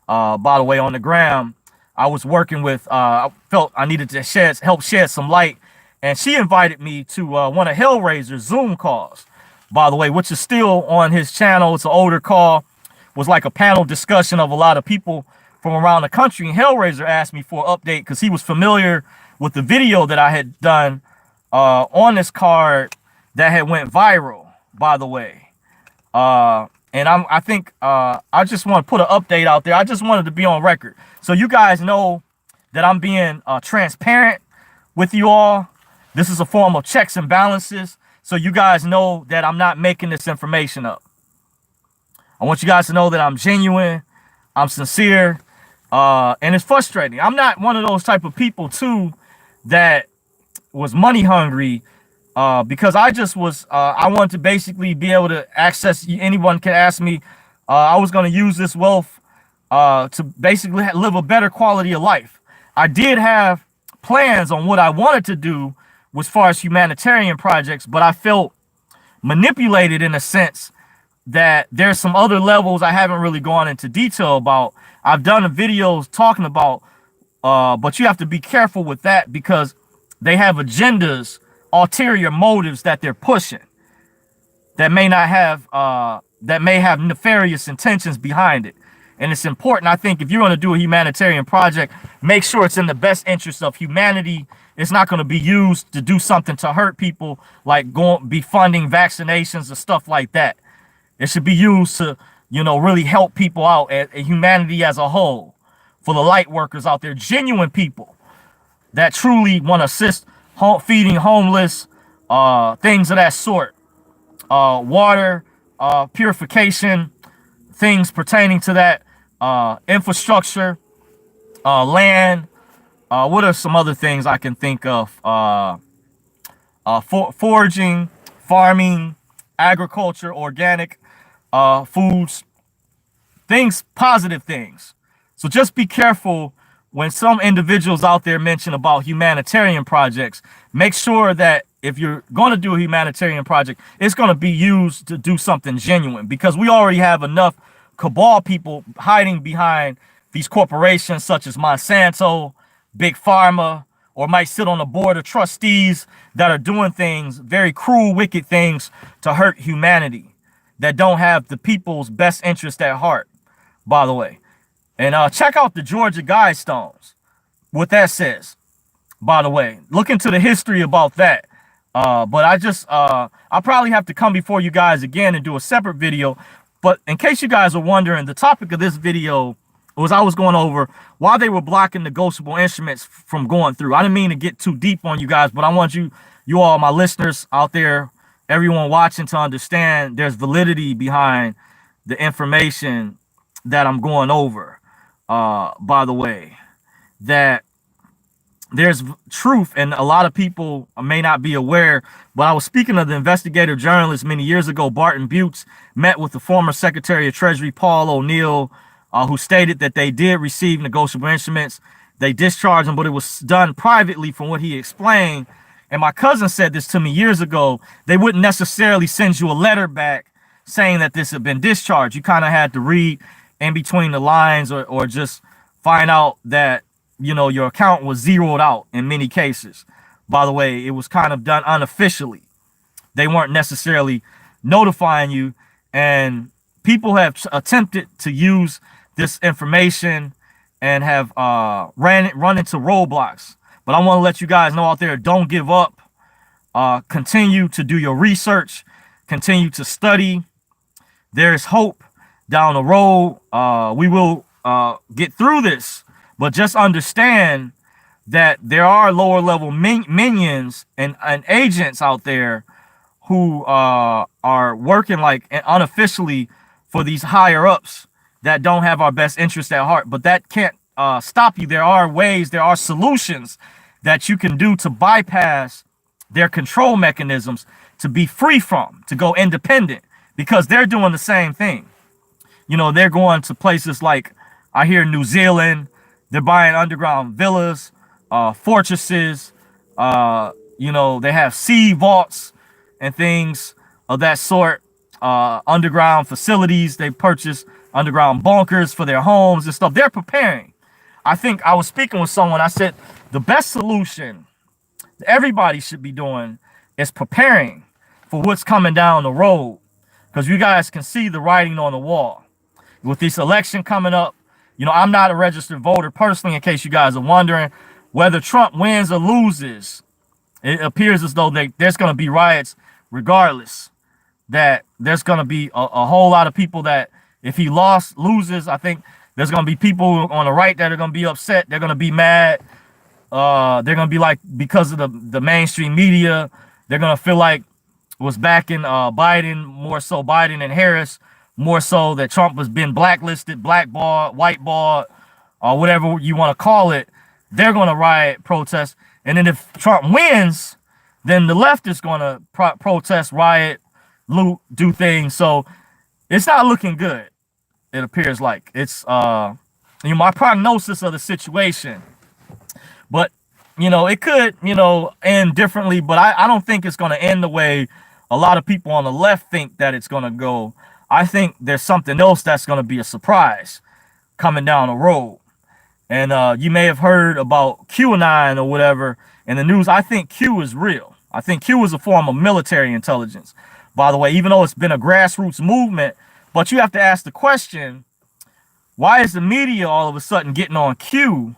[SPEAKER 1] By the way, on the gram, I was working with, I felt I needed to help shed some light. And she invited me to one of Hellraiser's Zoom calls, by the way, which is still on his channel. It's an older call. It was like a panel discussion of a lot of people from around the country. And Hellraiser asked me for an update because he was familiar with the video that I had done on this card that had went viral, by the way. And I think I just want to put an update out there. I just wanted to be on record so you guys know that I'm being transparent with you all. This is a form of checks and balances, so you guys know that I'm not making this information up. I want you guys to know that I'm genuine, I'm sincere, and it's frustrating. I'm not one of those type of people, too, that was money hungry, because I just was, I wanted to basically be able to access, anyone can ask me, I was going to use this wealth to basically live a better quality of life. I did have plans on what I wanted to do as far as humanitarian projects, but I felt manipulated in a sense that there's some other levels I haven't really gone into detail about. I've done videos talking about, but you have to be careful with that because they have agendas, ulterior motives that they're pushing that may not have, that may have nefarious intentions behind it. And it's important, I think, if you're going to do a humanitarian project, make sure it's in the best interest of humanity. It's not going to be used to do something to hurt people, like be funding vaccinations and stuff like that. It should be used to, you know, really help people out, and humanity as a whole. For the light workers out there, genuine people that truly want to assist feeding homeless, things of that sort. Water, purification, things pertaining to that, infrastructure, land. What are some other things I can think of? Foraging, farming, agriculture, organic foods, things, positive things. So just be careful when some individuals out there mention about humanitarian projects. Make sure that if you're going to do a humanitarian project, it's going to be used to do something genuine, because we already have enough cabal people hiding behind these corporations such as Monsanto, Big Pharma, or might sit on the board of trustees that are doing things, very cruel, wicked things to hurt humanity, that don't have the people's best interest at heart, by the way. And check out the Georgia Guidestones, what that says, by the way. Look into the history about that. But I'll probably have to come before you guys again and do a separate video. But in case you guys are wondering, the topic of this video was I was going over why they were blocking negotiable instruments from going through. I didn't mean to get too deep on you guys, but I want you all, my listeners out there, everyone watching, to understand there's validity behind the information that I'm going over. By the way, that there's truth, and a lot of people may not be aware, but I was speaking of the investigative journalist many years ago. Barton Butts met with the former Secretary of Treasury, Paul O'Neill, who stated that they did receive negotiable instruments. They discharged them, but it was done privately from what he explained. And my cousin said this to me years ago. They wouldn't necessarily send you a letter back saying that this had been discharged. You kind of had to read in between the lines, or just find out that, you know, your account was zeroed out in many cases. By the way, it was kind of done unofficially. They weren't necessarily notifying you, and people have attempted to use this information and have run into roadblocks. But I want to let you guys know out there, don't give up. Continue to do your research. Continue to study. There's hope down the road. We will get through this. But just understand that there are lower level minions and agents out there who are working like unofficially for these higher ups that don't have our best interest at heart. But that can't stop you. There are ways, there are solutions that you can do to bypass their control mechanisms, to be free from, to go independent, because they're doing the same thing. You know, they're going to places like, I hear, New Zealand. They're buying underground villas, fortresses. You know, they have sea vaults and things of that sort. Underground facilities. They purchase underground bunkers for their homes and stuff. They're preparing. I think I was speaking with someone. I said the best solution that everybody should be doing is preparing for what's coming down the road, because you guys can see the writing on the wall. With this election coming up, you know, I'm not a registered voter personally, in case you guys are wondering. Whether Trump wins or loses, it appears as though there's going to be riots regardless. That there's going to be a whole lot of people that, if he loses, I think there's going to be people on the right that are going to be upset. They're going to be mad. They're going to be like, because of the mainstream media, they're going to feel like it was back in Biden, more so Biden and Harris, more so that Trump has been blacklisted, blackballed, whiteballed, or whatever you want to call it. They're going to riot, protest. And then if Trump wins, then the left is going to protest, riot, loot, do things. So it's not looking good, it appears like. It's you know, my prognosis of the situation. But, you know, it could, you know, end differently, but I don't think it's going to end the way a lot of people on the left think that it's going to go. I think there's something else that's going to be a surprise coming down the road. And you may have heard about QAnon or whatever in the news. I think Q is real. I think Q is a form of military intelligence, by the way, even though it's been a grassroots movement. But you have to ask the question, why is the media all of a sudden getting on Q?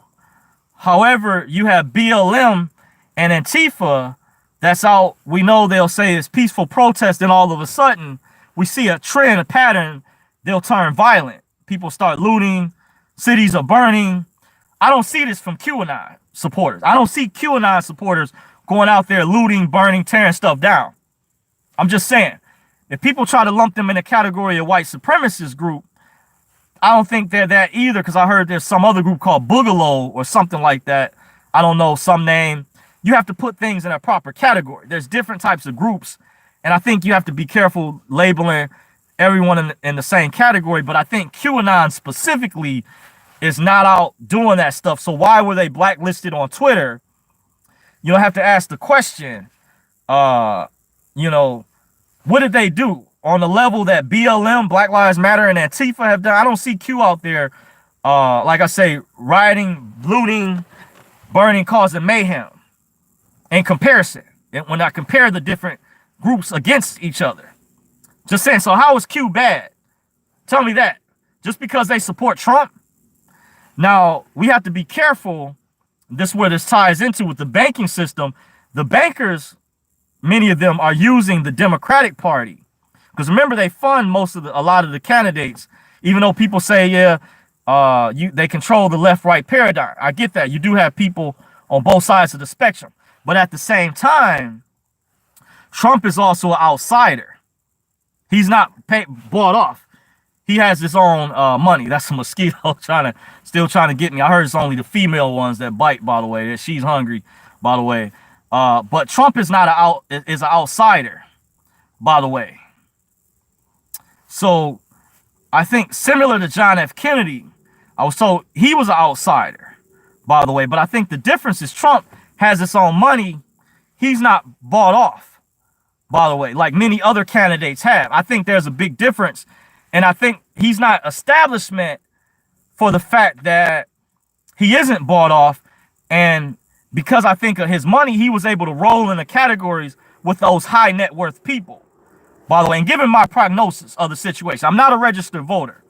[SPEAKER 1] However, you have BLM and Antifa that's out. We know they'll say it's peaceful protest, and all of a sudden we see a trend, a pattern. They'll turn violent. People start looting. Cities are burning. I don't see this from QAnon supporters. I don't see QAnon supporters going out there looting, burning, tearing stuff down. I'm just saying, if people try to lump them in a category of white supremacist group, I don't think they're that either, because I heard there's some other group called Boogaloo or something like that. I don't know, some name. You have to put things in a proper category. There's different types of groups, and I think you have to be careful labeling everyone in the same category. But I think QAnon specifically is not out doing that stuff. So why were they blacklisted on Twitter? You have to ask the question, you know, what did they do on the level that BLM, Black Lives Matter, and Antifa have done? I don't see Q out there, like I say, rioting, looting, burning, causing mayhem in comparison. And when I compare the different groups against each other. Just saying, so how is Q bad? Tell me that. Just because they support Trump? Now, we have to be careful. This is where this ties into with the banking system. The bankers many of them are using the Democratic Party. Because remember, they fund a lot of the candidates, even though people say, yeah, they control the left-right paradigm. I get that. You do have people on both sides of the spectrum. But at the same time, Trump is also an outsider. He's not bought off. He has his own money. That's a mosquito still trying to get me. I heard it's only the female ones that bite, by the way. That she's hungry, by the way. But Trump is not is an outsider, by the way. So I think similar to John F. Kennedy, I was told he was an outsider, by the way. But I think the difference is Trump has his own money. He's not bought off, by the way, like many other candidates have. I think there's a big difference. And I think he's not establishment for the fact that he isn't bought off. And because I think of his money, he was able to roll in the categories with those high net worth people, by the way. And given my prognosis of the situation, I'm not a registered voter.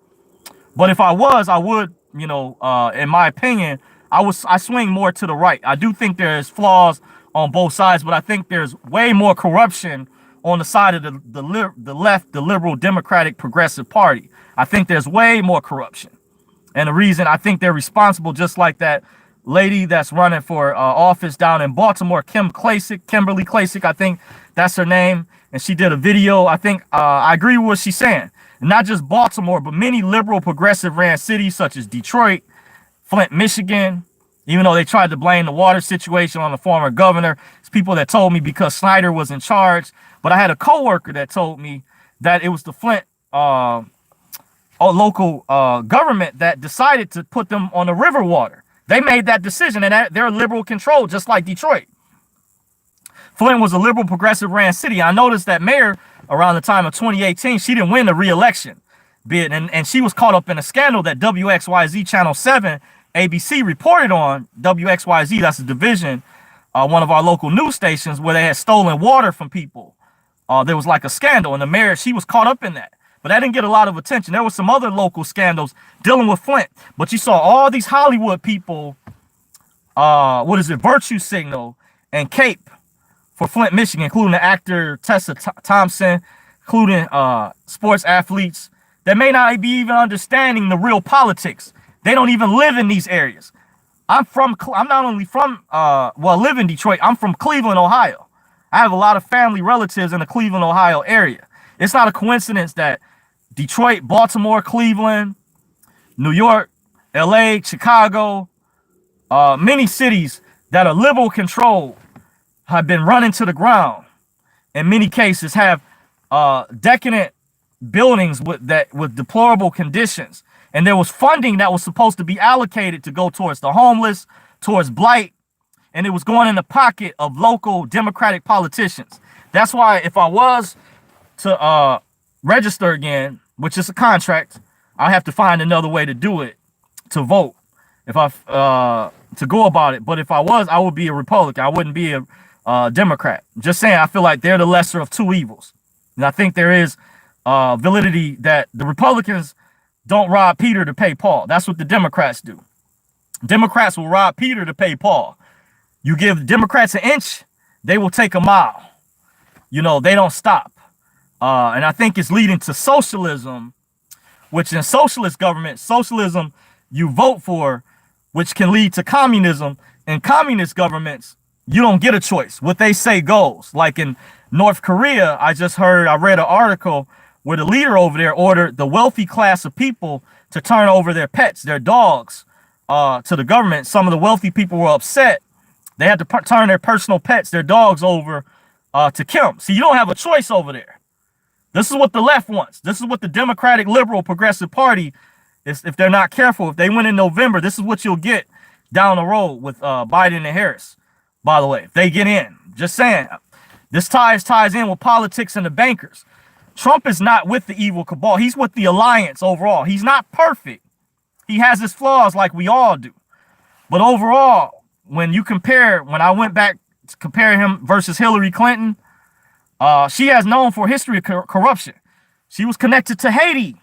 [SPEAKER 1] But if I was, I would, in my opinion, I swing more to the right. I do think there's flaws on both sides, but I think there's way more corruption on the side of the left, the liberal, democratic, progressive party. I think there's way more corruption. And the reason I think they're responsible, just like that lady that's running for office down in Baltimore, Kimberly Klacik, I think that's her name. And she did a video. I think I agree with what she's saying. And not just Baltimore, but many liberal, progressive ran cities such as Detroit, Flint, Michigan. Even though they tried to blame the water situation on the former governor, it's people that told me because Snyder was in charge. But I had a coworker that told me that it was the Flint local government that decided to put them on the river water. They made that decision, and they're liberal control, just like Detroit. Flint was a liberal, progressive ran city. I noticed that mayor around the time of 2018, she didn't win the re-election bid, and she was caught up in a scandal that WXYZ Channel 7 ABC reported on. WXYZ, that's a division, one of our local news stations, where they had stolen water from people. There was like a scandal, and the mayor, she was caught up in that. But that didn't get a lot of attention. There were some other local scandals dealing with Flint. But you saw all these Hollywood people, Virtue Signal and Cape for Flint, Michigan, including the actor Tessa Thompson, including sports athletes that may not be even understanding the real politics. They don't even live in these areas. I'm not only from, live in Detroit, I'm from Cleveland, Ohio. I have a lot of family relatives in the Cleveland, Ohio area. It's not a coincidence that Detroit, Baltimore, Cleveland, New York, LA, Chicago, many cities that are liberal controlled have been run into the ground. In many cases have decadent buildings with deplorable conditions. And there was funding that was supposed to be allocated to go towards the homeless, towards blight, and it was going in the pocket of local Democratic politicians. That's why if I was to register again, which is a contract, I have to find another way to do it, to vote, to go about it. But if I was, I would be a Republican. I wouldn't be a Democrat. Just saying, I feel like they're the lesser of two evils. And I think there is validity that the Republicans don't rob Peter to pay Paul. That's what the Democrats do. Democrats will rob Peter to pay Paul. You give Democrats an inch, they will take a mile. They don't stop. And I think it's leading to socialism, which in socialist government, socialism you vote for, which can lead to communism. In communist governments, you don't get a choice. What they say goes. Like in North Korea, I read an article where the leader over there ordered the wealthy class of people to turn over their pets, their dogs, to the government. Some of the wealthy people were upset. They had to turn their personal pets, their dogs, over to Kim. See, you don't have a choice over there. This is what the left wants. This is what the Democratic, Liberal, Progressive Party is. If they're not careful, if they win in November, this is what you'll get down the road with Biden and Harris. By the way, if they get in, just saying, this ties in with politics and the bankers. Trump is not with the evil cabal. He's with the alliance overall. He's not perfect. He has his flaws like we all do. But overall, when I went back to compare him versus Hillary Clinton, she has known for history of corruption. She was connected to Haiti,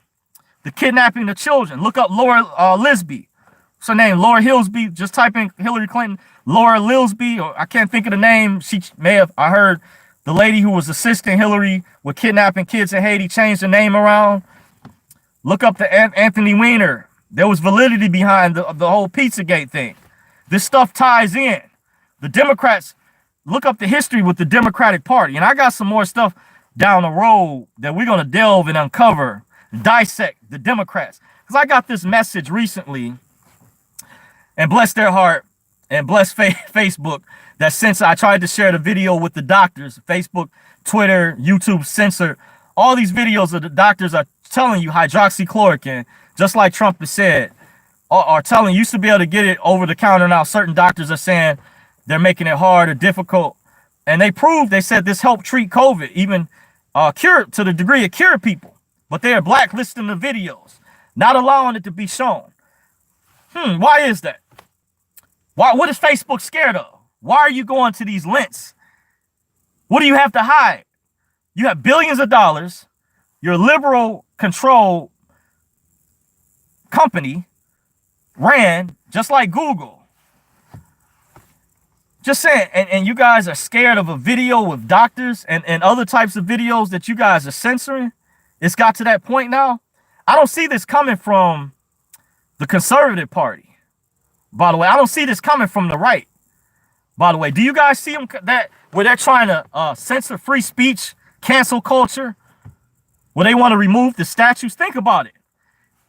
[SPEAKER 1] the kidnapping of children. Look up Laura Lisby. What's her name? Laura Hillsby. Just type in Hillary Clinton, Laura Lisby, or I can't think of the name. She may have, I heard The lady who was assisting Hillary with kidnapping kids in Haiti changed her name around. Look up the Anthony Weiner. There was validity behind the whole Pizzagate thing. This stuff ties in. The Democrats, look up the history with the Democratic Party. And I got some more stuff down the road that we're going to delve and uncover, dissect the Democrats. Because I got this message recently, and bless their heart, and bless Facebook, that since I tried to share the video with the doctors, Facebook, Twitter, YouTube censor, all these videos of the doctors are telling you hydroxychloroquine, just like Trump has said, are telling you used to be able to get it over the counter. Now certain doctors are saying they're making it hard or difficult. And they said this helped treat COVID, even cure to the degree it cured people. But they are blacklisting the videos, not allowing it to be shown. Why is that? What is Facebook scared of? Why are you going to these lengths? What do you have to hide? You have billions of dollars. Your liberal controlled company ran just like Google. Just saying, and you guys are scared of a video with doctors and other types of videos that you guys are censoring. It's got to that point now. I don't see this coming from the conservative party. By the way, I don't see this coming from the right. By the way, do you guys see them where they're trying to censor free speech, cancel culture, where they want to remove the statues? Think about it.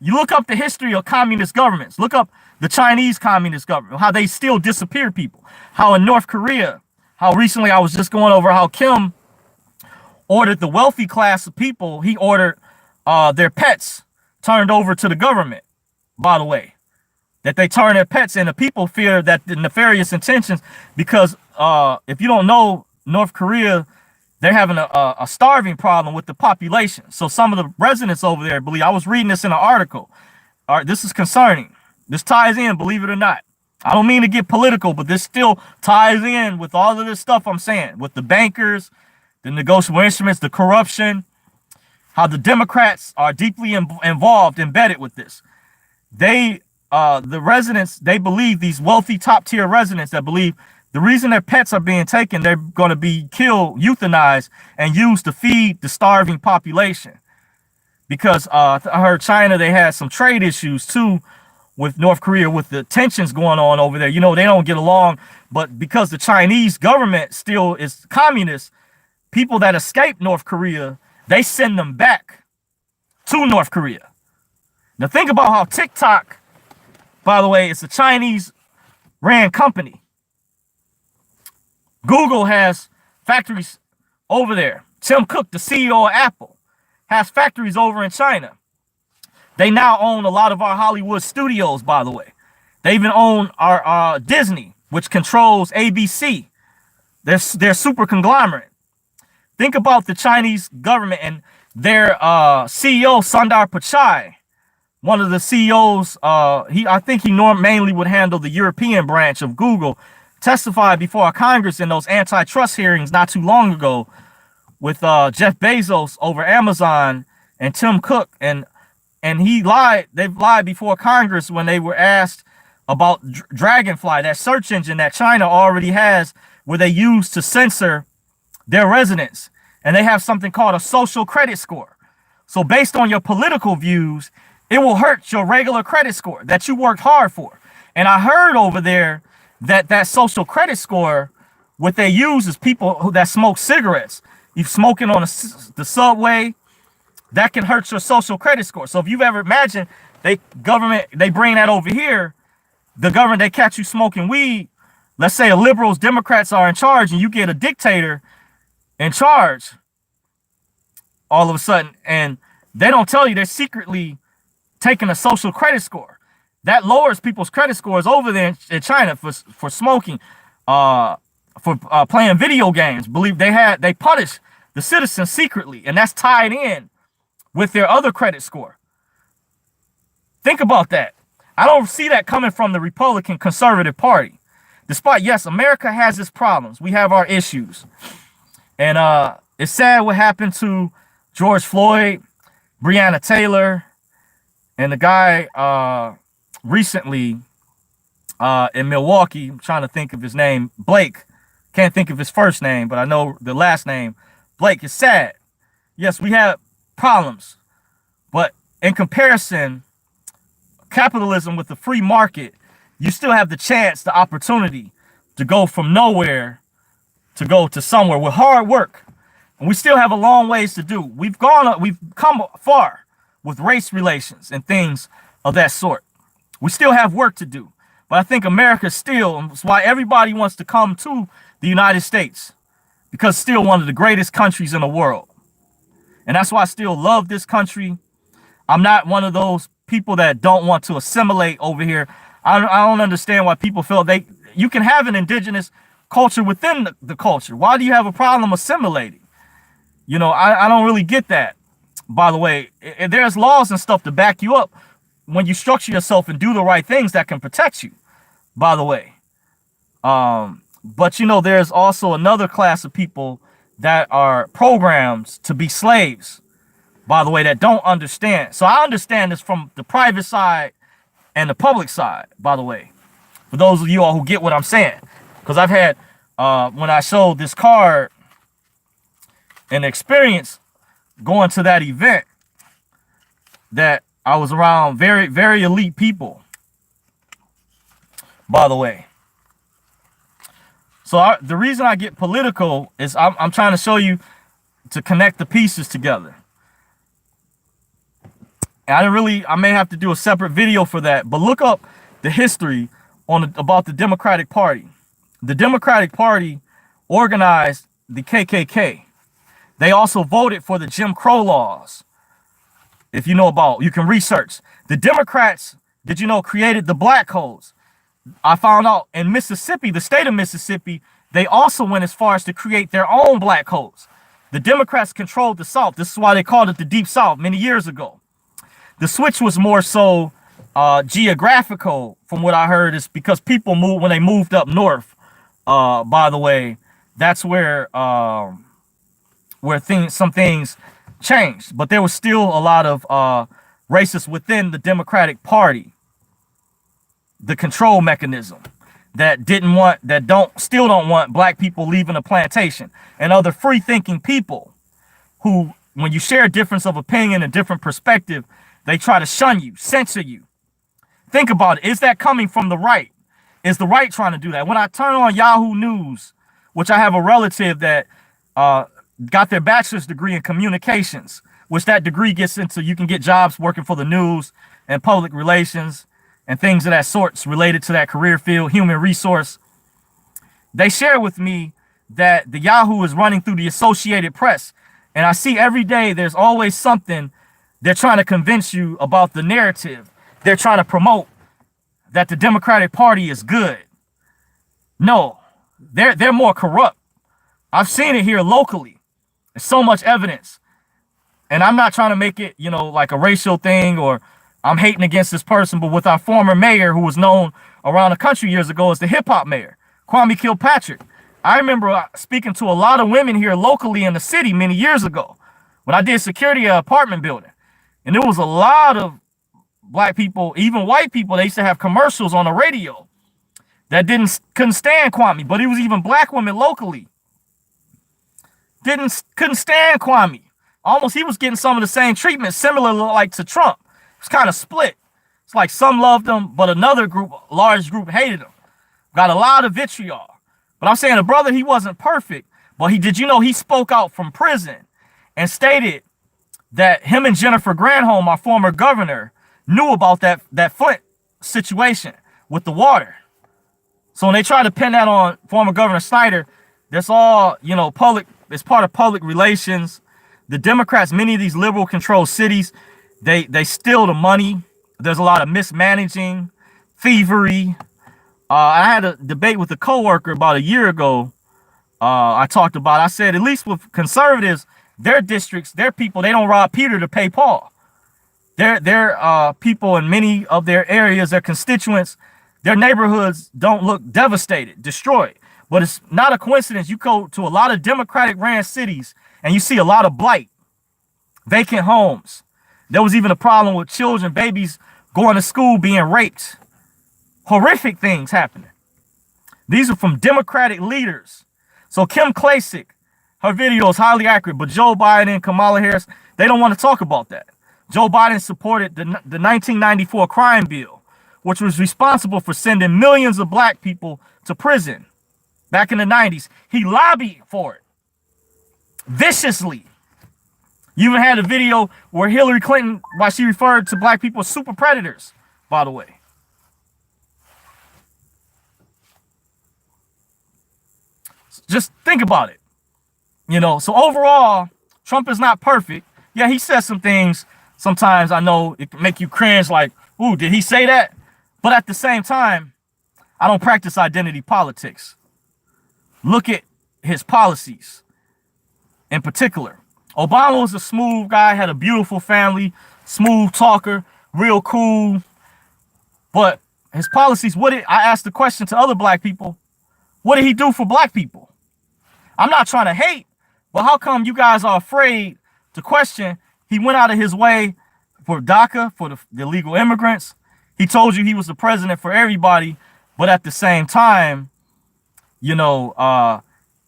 [SPEAKER 1] You look up the history of communist governments. Look up the Chinese communist government, how they still disappear people. How in North Korea, how recently I was just going over how Kim ordered the wealthy class of people, he ordered their pets turned over to the government, by the way. That they turn their pets, and the people fear that the nefarious intentions, because if you don't know, North Korea, they're having a starving problem with the population. So some of the residents over there believe, I was reading this in an article. All right, this is concerning. This ties in, believe it or not. I don't mean to get political, but this still ties in with all of this stuff I'm saying, with the bankers, the negotiable instruments, the corruption, how the Democrats are deeply involved, embedded with this. The residents, they believe, these wealthy top tier residents that believe the reason their pets are being taken, they're going to be killed, euthanized, and used to feed the starving population. Because I heard China, they had some trade issues too with North Korea, with the tensions going on over there. You know, they don't get along, but because the Chinese government still is communist, people that escape North Korea, they send them back to North Korea. Now think about how TikTok, by the way, it's a Chinese ran company. Google has factories over there. Tim Cook, the CEO of Apple, has factories over in China. They now own a lot of our Hollywood studios, by the way. They even own our Disney, which controls ABC. They're super conglomerate. Think about the Chinese government and their CEO, Sundar Pichai. One of the CEOs, I think he mainly would handle the European branch of Google, testified before Congress in those antitrust hearings not too long ago with Jeff Bezos over Amazon and Tim Cook, and he lied. They've lied before Congress when they were asked about Dragonfly, that search engine that China already has, where they use to censor their residents, and they have something called a social credit score. So based on your political views, it will hurt your regular credit score that you worked hard for. And I heard over there that social credit score, what they use is people that smoke cigarettes. You're smoking on the subway, that can hurt your social credit score. So if you've ever imagined they bring that over here, the government, they catch you smoking weed. Let's say liberals, Democrats are in charge, and you get a dictator in charge all of a sudden, and they don't tell you they're secretly taking a social credit score. That lowers people's credit scores over there in China for smoking, for playing video games. Believe they punish the citizens secretly, and that's tied in with their other credit score. Think about that. I don't see that coming from the Republican Conservative Party. Despite, yes, America has its problems. We have our issues. And it's sad what happened to George Floyd, Breonna Taylor, and the guy recently in Milwaukee, I'm trying to think of his name, Blake, Can't think of his first name, but I know the last name, Blake. Is sad. Yes, we have problems, but in comparison, capitalism with the free market, you still have the chance, the opportunity to go from nowhere to go to somewhere with hard work. And we still have a long ways to do. We've come far with race relations and things of that sort. We still have work to do. But I think America still, and that's why everybody wants to come to the United States, because it's still one of the greatest countries in the world. And that's why I still love this country. I'm not one of those people that don't want to assimilate over here. I don't understand why people feel you can have an indigenous culture within the culture. Why do you have a problem assimilating? You know, I don't really get that. By the way, there's laws and stuff to back you up when you structure yourself and do the right things that can protect you, by the way. But, you know, there's also another class of people that are programmed to be slaves, by the way, that don't understand. So I understand this from the private side and the public side, by the way, for those of you all who get what I'm saying. Because I've had, when I showed this card, an experience going to that event, that I was around very, very elite people, by the way. So the reason I get political is I'm trying to show you to connect the pieces together. And I may have to do a separate video for that, but look up the history about the Democratic Party. The Democratic Party organized the KKK. They also voted for the Jim Crow laws. If you know about, you can research. The Democrats, did you know, created the black codes. I found out in Mississippi, the state of Mississippi, they also went as far as to create their own black codes. The Democrats controlled the South. This is why they called it the Deep South many years ago. The switch was more so geographical, from what I heard, is because people moved when they moved up north. By the way, that's where some things changed, but there was still a lot of racists within the Democratic Party. The control mechanism that still don't want black people leaving a plantation, and other free thinking people who, when you share a difference of opinion and different perspective, they try to shun you, censor you. Think about it. Is that coming from the right? Is the right trying to do that? When I turn on Yahoo News, which I have a relative that got their bachelor's degree in communications, which that degree gets into, you can get jobs working for the news and public relations and things of that sort related to that career field, human resource. They share with me that the Yahoo is running through the Associated Press. And I see every day there's always something they're trying to convince you about the narrative. They're trying to promote that the Democratic Party is good. No, they're more corrupt. I've seen it here locally. There's so much evidence. And I'm not trying to make it, you know, like a racial thing or I'm hating against this person, but with our former mayor, who was known around the country years ago as the hip hop mayor, Kwame Kilpatrick. I remember speaking to a lot of women here locally in the city many years ago when I did security at an apartment building. And there was a lot of black people, even white people. They used to have commercials on the radio that couldn't stand Kwame, but it was even black women locally couldn't stand Kwame. Almost he was getting some of the same treatment, similar like to Trump. It's kind of split. It's like some loved him, but another group, large group, hated him. Got a lot of vitriol. But I'm saying the brother, he wasn't perfect, but he spoke out from prison and stated that him and Jennifer Granholm, our former governor, knew about that Flint situation with the water. So when they try to pin that on former Governor Snyder, that's all, you know, public. It's part of public relations. The Democrats, many of these liberal controlled cities, they steal the money. There's a lot of mismanaging, thievery. I had a debate with a coworker about a year ago. I said, at least with conservatives, their districts, their people, they don't rob Peter to pay Paul. Their people in many of their areas, their constituents, their neighborhoods don't look devastated, destroyed. But it's not a coincidence. You go to a lot of Democratic ran cities and you see a lot of blight, vacant homes. There was even a problem with children, babies going to school being raped. Horrific things happening. These are from Democratic leaders. So Kim Klacik, her video is highly accurate, but Joe Biden, Kamala Harris, they don't want to talk about that. Joe Biden supported the 1994 crime bill, which was responsible for sending millions of black people to prison back in the 90s. He lobbied for it viciously. You even had a video where Hillary Clinton, why she referred to black people as super predators, by the way. Just think about it. You know, so overall, Trump is not perfect. Yeah, he says some things sometimes I know it can make you cringe like, ooh, did he say that? But at the same time, I don't practice identity politics. Look at his policies in particular. Obama was a smooth guy, had a beautiful family, smooth talker, real cool. But his policies, I asked the question to other black people, what did he do for black people? I'm not trying to hate, but how come you guys are afraid to question? He went out of his way for DACA, for the illegal immigrants. He told you he was the president for everybody, but at the same time, you know,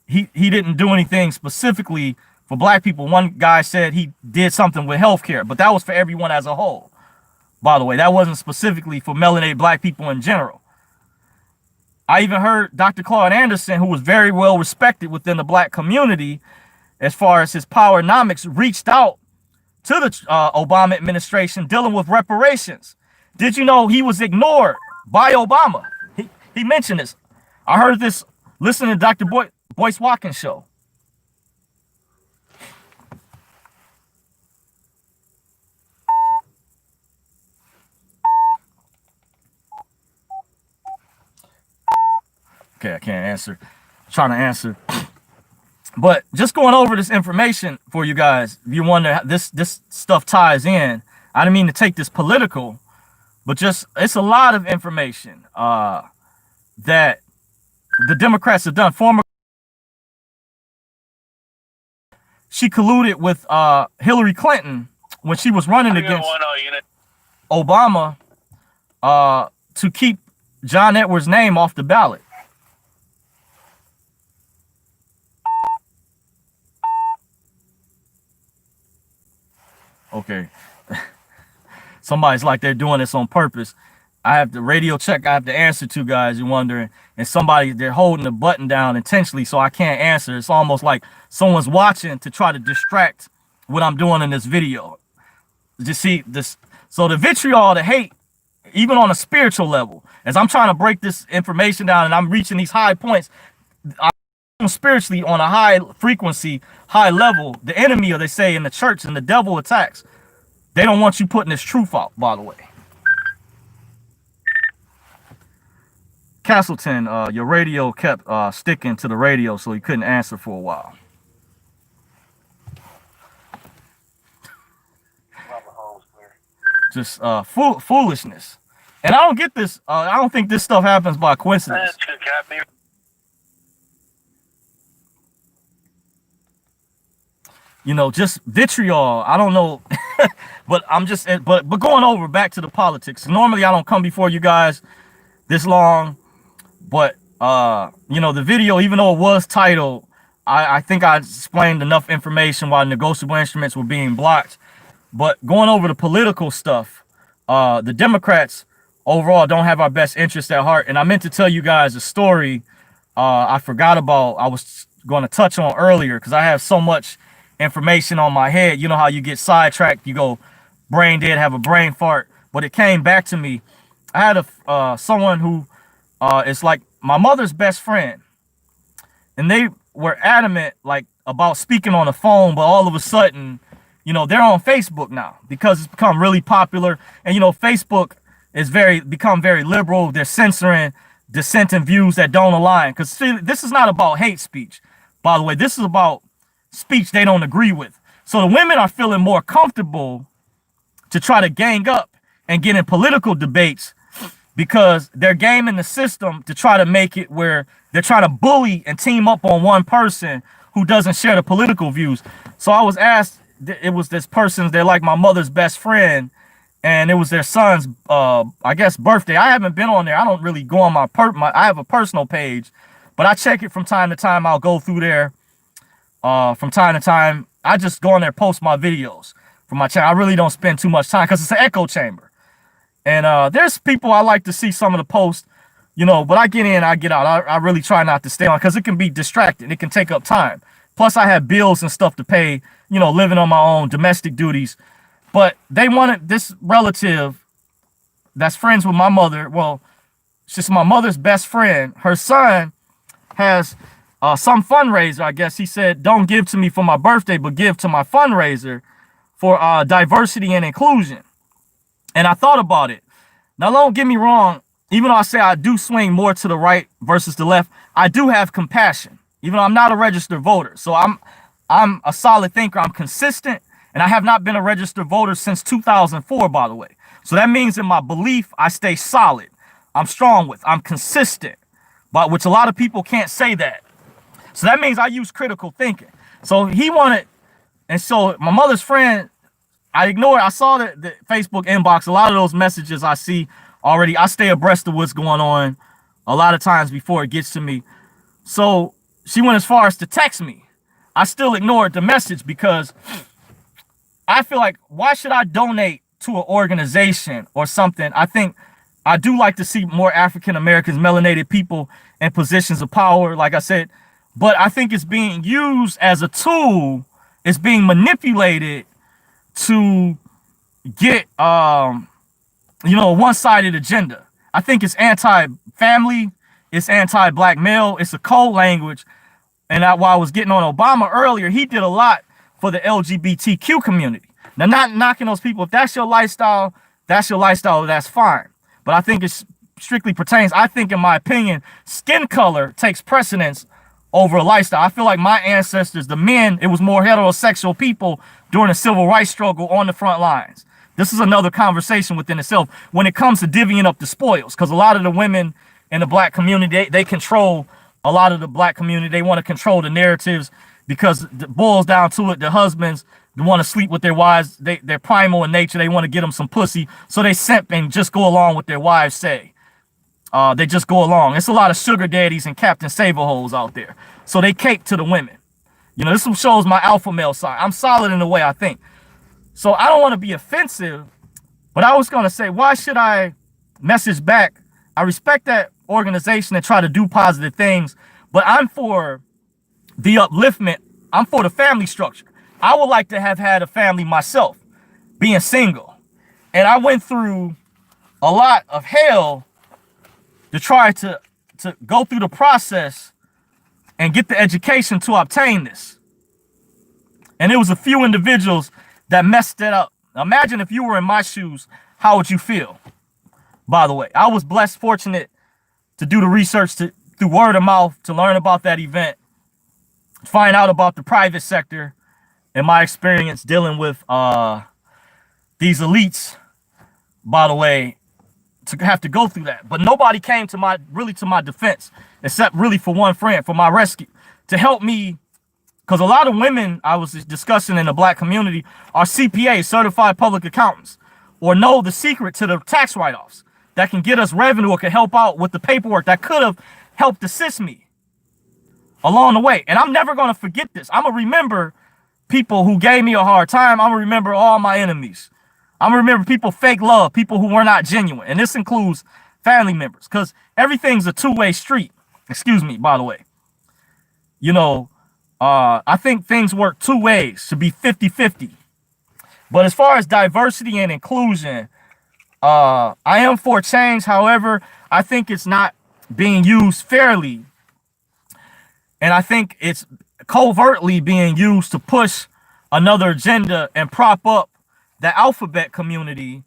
[SPEAKER 1] he didn't do anything specifically for black people. One guy said he did something with healthcare, but that was for everyone as a whole. By the way, that wasn't specifically for melanated black people in general. I even heard Dr. Claude Anderson, who was very well respected within the black community as far as his powernomics, reached out to the Obama administration dealing with reparations. Did you know he was ignored by Obama? He mentioned this. I heard this listening to Dr. Boyce Watkins' show. Okay, I can't answer. I'm trying to answer. But just going over this information for you guys, if you wonder how this stuff ties in, I didn't mean to take this political, but just it's a lot of information that the Democrats have done. She colluded with Hillary Clinton when she was running against Obama to keep John Edwards' name off the ballot. Okay. Somebody's like they're doing this on purpose. I have the radio check I have to answer to, guys, you're wondering. And they're holding the button down intentionally so I can't answer. It's almost like someone's watching to try to distract what I'm doing in this video. You see this? So the vitriol, the hate, even on a spiritual level, as I'm trying to break this information down and I'm reaching these high points, I'm spiritually on a high frequency, high level. The enemy, or they say in the church, and the devil attacks. They don't want you putting this truth out, by the way. Castleton, your radio kept sticking to the radio, so he couldn't answer for a while. Just foolishness. And I don't get this. I don't think this stuff happens by coincidence. You know, just vitriol. I don't know, but I'm just, but going over back to the politics. Normally, I don't come before you guys this long, but you know, the video, even though it was titled, I think I explained enough information why negotiable instruments were being blocked. But going over the political stuff, the Democrats overall don't have our best interest at heart. And I meant to tell you guys a story I forgot about. I was going to touch on earlier because I have so much information on my head. You know how you get sidetracked, you go brain dead, have a brain fart. But it came back to me. I had someone who is like my mother's best friend, and they were adamant like about speaking on the phone, but all of a sudden, you know, they're on Facebook now because it's become really popular. And you know, Facebook is become very liberal. They're censoring dissenting views that don't align. Because this is not about hate speech, by the way. This is about speech they don't agree with. So the women are feeling more comfortable to try to gang up and get in political debates because they're gaming the system to try to make it where they're trying to bully and team up on one person who doesn't share the political views. So I was asked, it was this person, they're like my mother's best friend, and it was their son's, I guess, birthday. I haven't been on there. I don't really go on I have a personal page, but I check it from time to time. I'll go through there from time to time. I just go on there, post my videos from my channel. I really don't spend too much time because it's an echo chamber. And there's people I like to see some of the posts, you know, but I get in, I get out. I really try not to stay on because it can be distracting. It can take up time. Plus, I have bills and stuff to pay, you know, living on my own, domestic duties. But they wanted this relative that's friends with my mother. Well, it's just my mother's best friend. Her son has some fundraiser, I guess. He said, don't give to me for my birthday, but give to my fundraiser for diversity and inclusion. And I thought about it. Now, don't get me wrong. Even though I say I do swing more to the right versus the left, I do have compassion. Even though I'm not a registered voter. So I'm a solid thinker. I'm consistent. And I have not been a registered voter since 2004, by the way. So that means in my belief, I stay solid. I'm strong with. I'm consistent. But which a lot of people can't say that. So that means I use critical thinking. So he wanted, and so my mother's friend, I ignored. I saw the Facebook inbox. A lot of those messages I see already. I stay abreast of what's going on a lot of times before it gets to me. So she went as far as to text me. I still ignored the message because I feel like, why should I donate to an organization or something? I think I do like to see more African Americans, melanated people in positions of power, like I said, but I think it's being used as a tool. It's being manipulated to get, you know, a one-sided agenda. I think it's anti-family, it's anti-black male, it's a code language. And while I was getting on Obama earlier, he did a lot for the LGBTQ community. Now, not knocking those people. If that's your lifestyle, that's fine. But I think it strictly pertains. I think, in my opinion, skin color takes precedence over a lifestyle. I feel like my ancestors, the men, it was more heterosexual people during the civil rights struggle on the front lines. This is another conversation within itself when it comes to divvying up the spoils, because a lot of the women in the black community, they control a lot of the black community. They want to control the narratives because it boils down to it. The husbands, they want to sleep with their wives. They're primal in nature. They want to get them some pussy. So they simp and just go along with their wives say. They just go along. It's a lot of sugar daddies and Captain Save-A-Holes out there. So they cape to the women. You know, this shows my alpha male side. I'm solid in the way I think. So I don't want to be offensive, but I was going to say, why should I message back? I respect that organization and try to do positive things, but I'm for the upliftment. I'm for the family structure. I would like to have had a family myself, being single. And I went through a lot of hell to try to go through the process and get the education to obtain this. And it was a few individuals that messed it up. Imagine if you were in my shoes, how would you feel? By the way, I was blessed, fortunate to do the research through word of mouth, to learn about that event, find out about the private sector and my experience dealing with these elites, by the way, to have to go through that. But nobody came to my defense, except really for one friend, for my rescue, to help me. Because a lot of women I was discussing in the black community are CPAs, certified public accountants, or know the secret to the tax write-offs that can get us revenue or can help out with the paperwork that could have helped assist me along the way. And I'm never going to forget this. I'm going to remember people who gave me a hard time. I'm going to remember all my enemies. I'm going to remember people fake love, people who were not genuine. And this includes family members, because everything's a two-way street. Excuse me, by the way. You know, I think things work two ways, to be 50-50. But as far as diversity and inclusion, I am for change. However, I think it's not being used fairly. And I think it's covertly being used to push another agenda and prop up the alphabet community.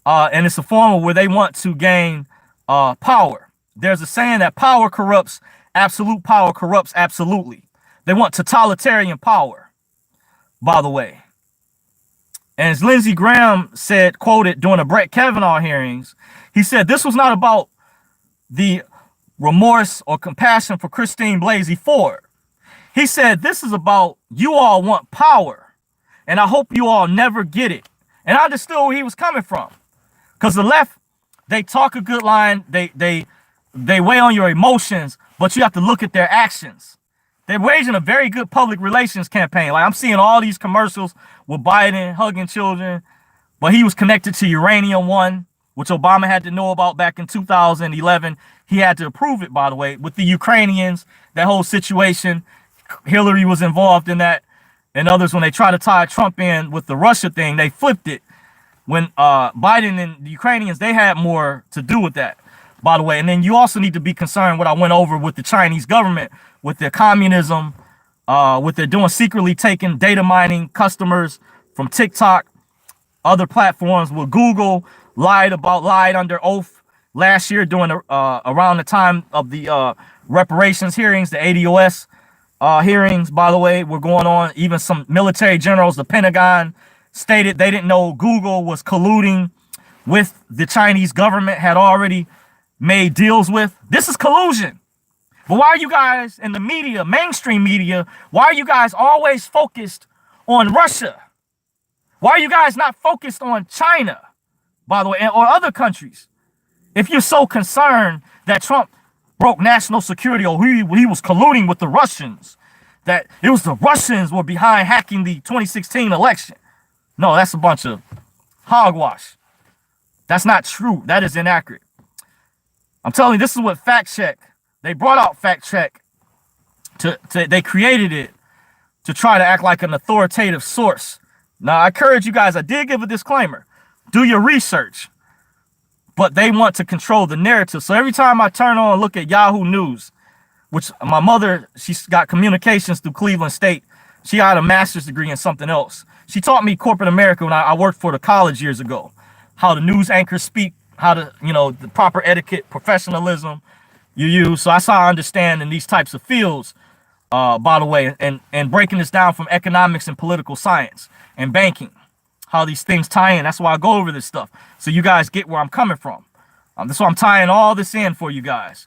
[SPEAKER 1] And it's a form where they want to gain power. There's a saying that power corrupts, absolute power corrupts absolutely. They want totalitarian power, by the way. And as Lindsey Graham said, quoted during the Brett Kavanaugh hearings, he said this was not about the remorse or compassion for Christine Blasey Ford. He said this is about, you all want power, and I hope you all never get it. And I understood where he was coming from, because the left, they talk a good line, they weigh on your emotions, but you have to look at their actions. They're waging a very good public relations campaign. Like I'm seeing all these commercials with Biden hugging children, but he was connected to Uranium One, which Obama had to know about back in 2011. He had to approve it, by the way, with the Ukrainians, that whole situation. Hillary was involved in that, and others. When they tried to tie Trump in with the Russia thing, they flipped it. When Biden and the Ukrainians, they had more to do with that, by the way. And then you also need to be concerned what I went over with the Chinese government, with their communism, what they're doing, secretly taking data mining customers from TikTok, other platforms. With Google lied under oath last year during around the time of the reparations hearings, the ADOS hearings, by the way, were going on. Even some military generals, the Pentagon, stated they didn't know Google was colluding with the Chinese government, had already made deals with. This is collusion. But why are you guys in the media, mainstream media, why are you guys always focused on Russia? Why are you guys not focused on China, by the way, or other countries? If you're so concerned that Trump broke national security, or he was colluding with the Russians, that it was the Russians were behind hacking the 2016 election. No, that's a bunch of hogwash. That's not true. That is inaccurate. I'm telling you, this is what Fact Check. They brought out Fact Check. They created it to try to act like an authoritative source. Now, I encourage you guys, I did give a disclaimer. Do your research. But they want to control the narrative. So every time I turn on and look at Yahoo News, which my mother, she's got communications through Cleveland State. She got a master's degree in something else. She taught me corporate America when I worked for the college years ago. How the news anchors speak, how to, the proper etiquette, professionalism you use. So that's how I understand in these types of fields, by the way, and breaking this down from economics and political science and banking, how these things tie in. That's why I go over this stuff, so you guys get where I'm coming from. That's why I'm tying all this in for you guys.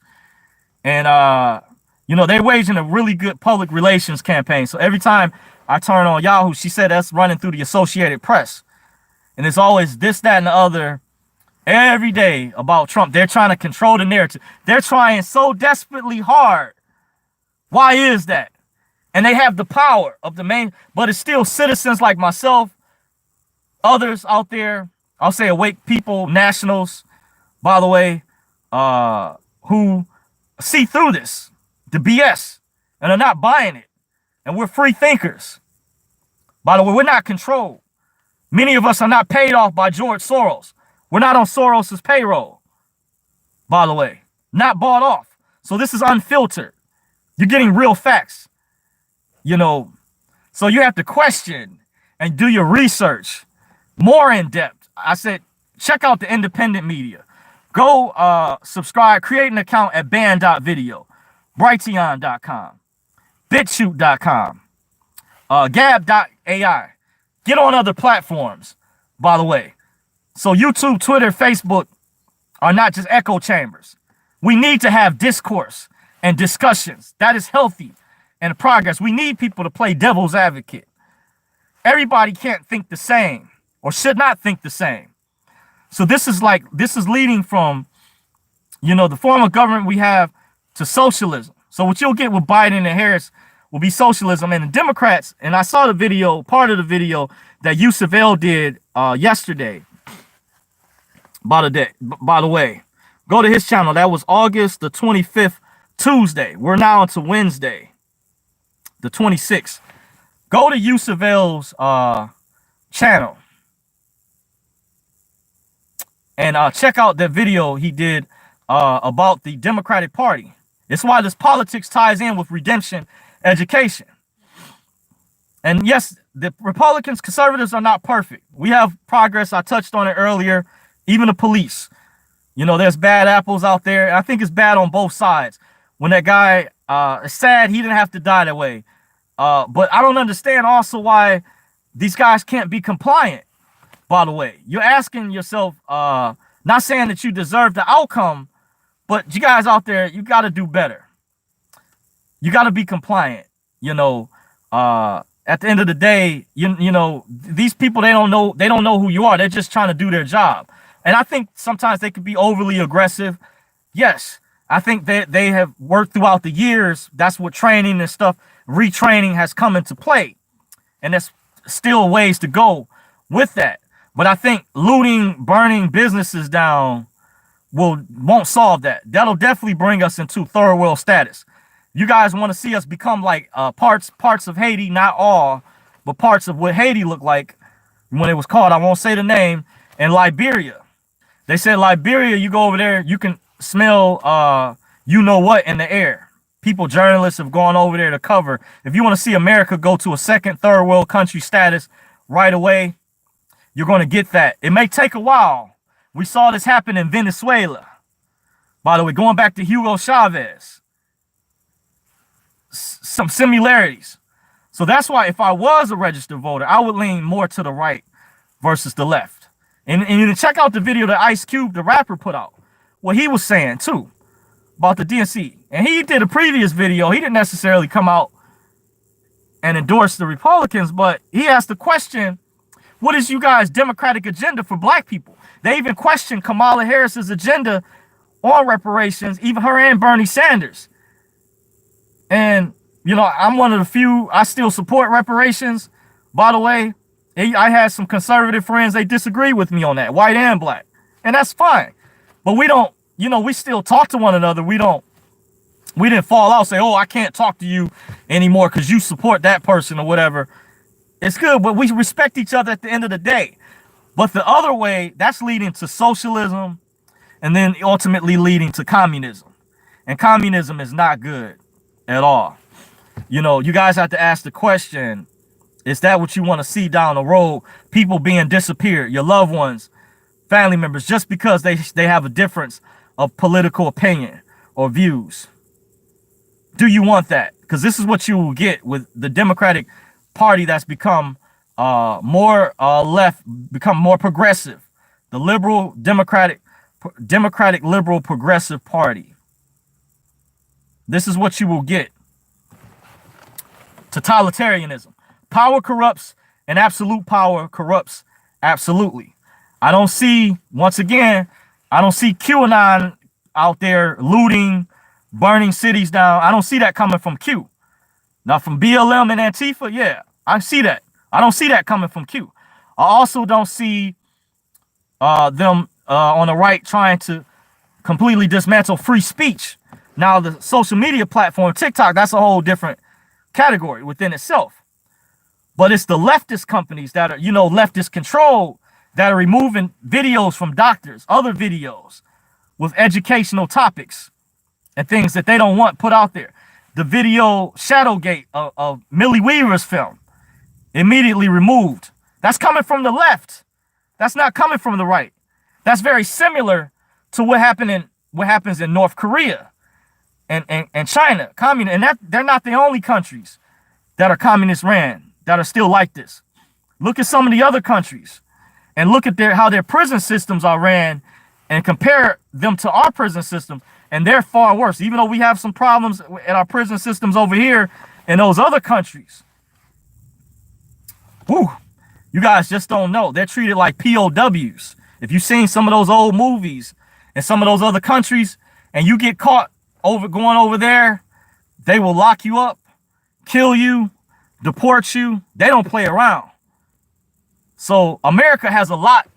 [SPEAKER 1] And, they're waging a really good public relations campaign. So every time I turn on Yahoo, she said that's running through the Associated Press. And it's always this, that, and the other every day about Trump. They're trying to control the narrative. They're trying so desperately hard. Why is that? And they have the power of the main, but it's still citizens like myself, others out there, I'll say awake people, nationals, by the way, who see through this, the BS, and are not buying it. And we're free thinkers. By the way, we're not controlled. Many of us are not paid off by George Soros. We're not on Soros's payroll, by the way, not bought off. So this is unfiltered. You're getting real facts, so you have to question and do your research more in depth. I said, check out the independent media. Go subscribe, create an account at band.video, brighteon.com, bitshoot.com, gab.ai. Get on other platforms, by the way. So YouTube, Twitter, Facebook are not just echo chambers. We need to have discourse and discussions. That is healthy and progress. We need people to play devil's advocate. Everybody can't think the same or should not think the same. So this is leading from, the form of government we have to socialism. So what you'll get with Biden and Harris will be socialism. And the Democrats, and I saw the video, part of the video that Yusuf El did yesterday, by the way, go to his channel. That was August the 25th, Tuesday. We're now into Wednesday, the 26th. Go to Yusuf El's channel and check out that video he did about the Democratic Party. It's why this politics ties in with redemption education. And yes, the Republicans, conservatives are not perfect. We have progress. I touched on it earlier. Even the police. There's bad apples out there. And I think it's bad on both sides. When that guy, it's sad he didn't have to die that way. But I don't understand also why these guys can't be compliant, by the way. You're asking yourself, not saying that you deserve the outcome, but you guys out there, you got to do better. You got to be compliant. At the end of the day, these people, they don't know who you are. They're just trying to do their job. And I think sometimes they could be overly aggressive. Yes, I think that they have worked throughout the years. That's what training and stuff, retraining has come into play. And there's still ways to go with that. But I think looting, burning businesses down won't solve that. That'll definitely bring us into third world status. You guys want to see us become like parts of Haiti, not all, but parts of what Haiti looked like when it was called, I won't say the name, in Liberia. They said Liberia, you go over there, you can smell you know what in the air. People, journalists have gone over there to cover. If you want to see America go to a second, third world country status right away, you're going to get that. It may take a while. We saw this happen in Venezuela. By the way, going back to Hugo Chavez, some similarities. So that's why if I was a registered voter, I would lean more to the right versus the left. And you can check out the video that Ice Cube, the rapper, put out. What he was saying, too, about the DNC. And he did a previous video. He didn't necessarily come out and endorse the Republicans, but he asked the question, what is you guys' Democratic agenda for black people? They even questioned Kamala Harris's agenda on reparations, even her and Bernie Sanders. And, you know, I'm one of the few, I still support reparations. By the way, I had some conservative friends, they disagree with me on that, white and black. And that's fine. But we don't, you know, we still talk to one another. We didn't fall out, say, oh, I can't talk to you anymore because you support that person or whatever. It's good, but we respect each other at the end of the day. But the other way, that's leading to socialism and then ultimately leading to communism. And communism is not good at all. You know, you guys have to ask the question, is that what you want to see down the road? People being disappeared, your loved ones, family members, just because they have a difference of political opinion or views. Do you want that? Because this is what you will get with the Democratic Party that's become more left, become more progressive. The liberal Democratic liberal progressive party. This is what you will get. Totalitarianism. Power corrupts and absolute power corrupts absolutely. I don't see, once again, I don't see QAnon out there looting, burning cities down. I don't see that coming from Q. Now from BLM and Antifa, yeah, I see that. I don't see that coming from Q. I also don't see them on the right trying to completely dismantle free speech. Now the social media platform, TikTok, that's a whole different category within itself. But it's the leftist companies that are, you know, leftist controlled, that are removing videos from doctors, other videos with educational topics and things that they don't want put out there. The video Shadowgate of Millie Weaver's film, immediately removed. That's coming from the left. That's not coming from the right. That's very similar to what happens in North Korea and China, and that they're not the only countries that are communist ran that are still like this. Look at some of the other countries and look at how their prison systems are ran and compare them to our prison system, and they're far worse. Even though we have some problems in our prison systems over here in those other countries. Woo, you guys just don't know. They're treated like POWs. If you've seen some of those old movies in some of those other countries and you get caught going over there, they will lock you up, kill you, deport you. They don't play around. So America has a lot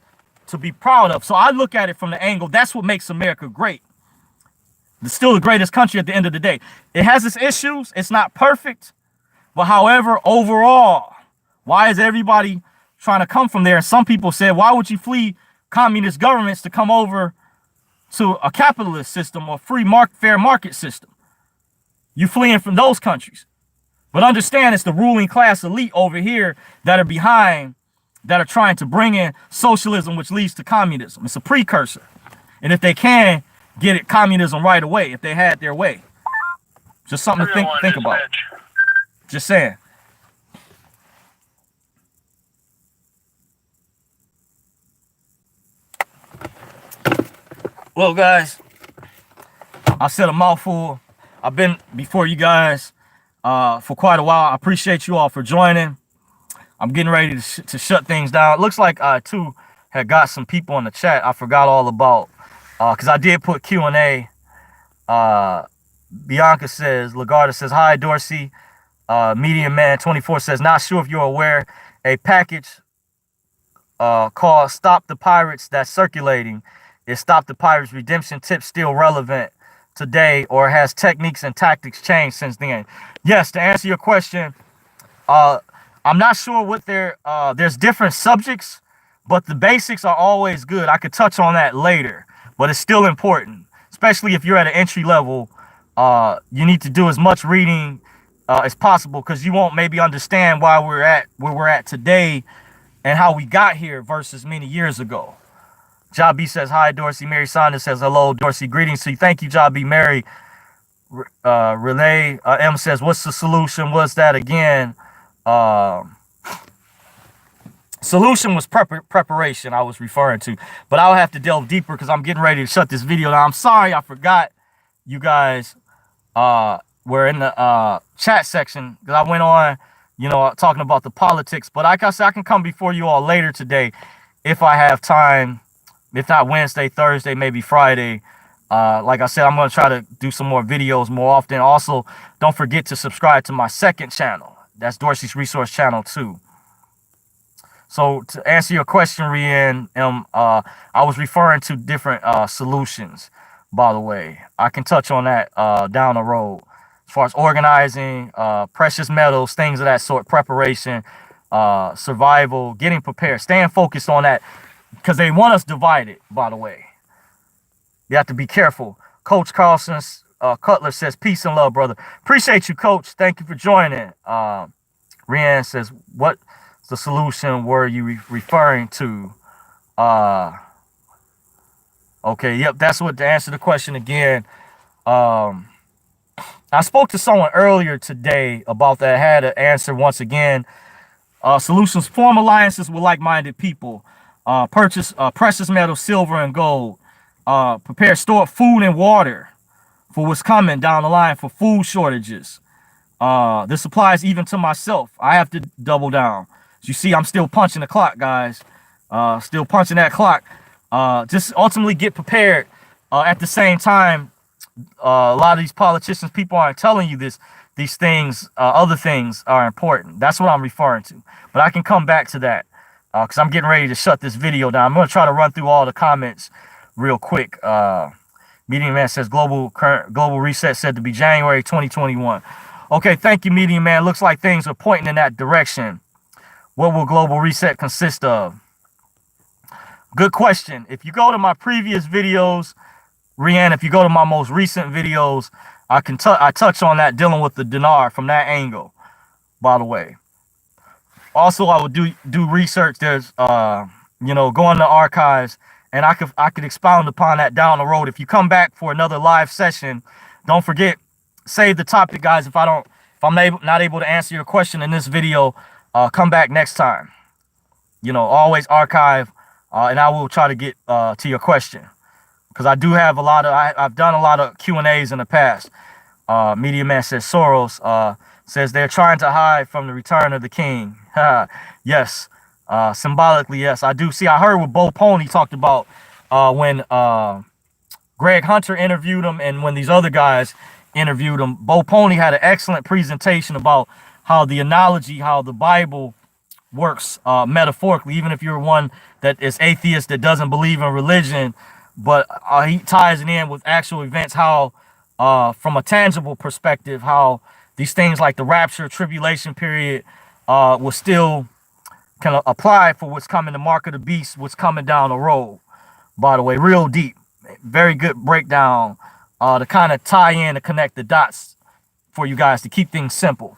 [SPEAKER 1] to be proud of. So I look at it from the angle, that's what makes America great. It's still the greatest country at the end of the day. It has its issues. It's not perfect. But however, overall, why is everybody trying to come from there? And some people said, why would you flee communist governments to come over to a capitalist system or fair market system? You fleeing from those countries. But understand, it's the ruling class elite over here that are behind, that are trying to bring in socialism, which leads to communism. It's a precursor. And if they can get it, communism right away, if they had their way. Just something to think about. Just saying. Well, guys, I said a mouthful. I've been before you guys for quite a while. I appreciate you all for joining. I'm getting ready to shut things down. It looks like I, too, had got some people in the chat I forgot all about. Because I did put Q&A Bianca says, Lagarda says, hi, Dorsey. Medium Man 24 says, not sure if you're aware, a package called Stop the Pirates that's circulating. Is Stop the Pirates redemption tip still relevant today, or has techniques and tactics changed since then? Yes, to answer your question, I'm not sure what there's different subjects, but the basics are always good. I could touch on that later, but it's still important, especially if you're at an entry level. You need to do as much reading as possible, because you won't maybe understand why we're at where we're at today and how we got here versus many years ago. Jabi says, hi, Dorsey. Mary Saunders says, hello, Dorsey. Greetings to you. Thank you, Jabi. Mary Relay M says, what's the solution? What's that again? Solution was preparation I was referring to, but I'll have to delve deeper because I'm getting ready to shut this video down. I'm sorry I forgot you guys were in the chat section, because I went on, talking about the politics. But like I said, I can come before you all later today if I have time. If not Wednesday, Thursday, maybe Friday. Like I said, I'm going to try to do some more videos more often. Also, don't forget to subscribe to my second channel. That's Dorsey's Resource Channel 2. So to answer your question, Rian, I was referring to different solutions, by the way. I can touch on that down the road. As far as organizing, precious metals, things of that sort, preparation, survival, getting prepared, staying focused on that, because they want us divided, by the way. You have to be careful. Coach Carlson Cutler says, peace and love, brother. Appreciate you, Coach. Thank you for joining. Rian says, what the solution were you referring to? Okay, yep, that's what, to answer the question again. I spoke to someone earlier today about that. I had an answer once again. Solutions: form alliances with like-minded people. Purchase precious metals, silver and gold. Prepare, store food and water for what's coming down the line for food shortages. This applies even to myself. I have to double down. As you see, I'm still punching the clock, guys. Still punching that clock. Just ultimately get prepared. At the same time, a lot of these politicians, people aren't telling you this. These things, other things are important. That's what I'm referring to. But I can come back to that because I'm getting ready to shut this video down. I'm going to try to run through all the comments real quick. Medium Man says global reset said to be January 2021. Okay, thank you, Medium Man. Looks like things are pointing in that direction. What will global reset consist of? Good question. If you go to my previous videos, Rian, if you go to my most recent videos, I touch on that, dealing with the dinar from that angle, by the way. Also, I would do research. There's go in the archives, and I could expound upon that down the road. If you come back for another live session, don't forget, save the topic, guys. If I'm not able to answer your question in this video, come back next time. Always archive, and I will try to get to your question, because I do have I've done a lot of Q&As in the past. Media Man says Soros says they're trying to hide from the return of the king. Yes, symbolically, yes. I do see. I heard what Bo Pony talked about when Greg Hunter interviewed him, and when these other guys interviewed him. Bo Pony had an excellent presentation about how the analogy, how the Bible works metaphorically, even if you're one that is atheist, that doesn't believe in religion, but he ties it in with actual events, how from a tangible perspective, how these things like the rapture, tribulation period will still kind of apply for what's coming, the mark of the beast, what's coming down the road. By the way, real deep, very good breakdown to kind of tie in, to connect the dots for you guys, to keep things simple.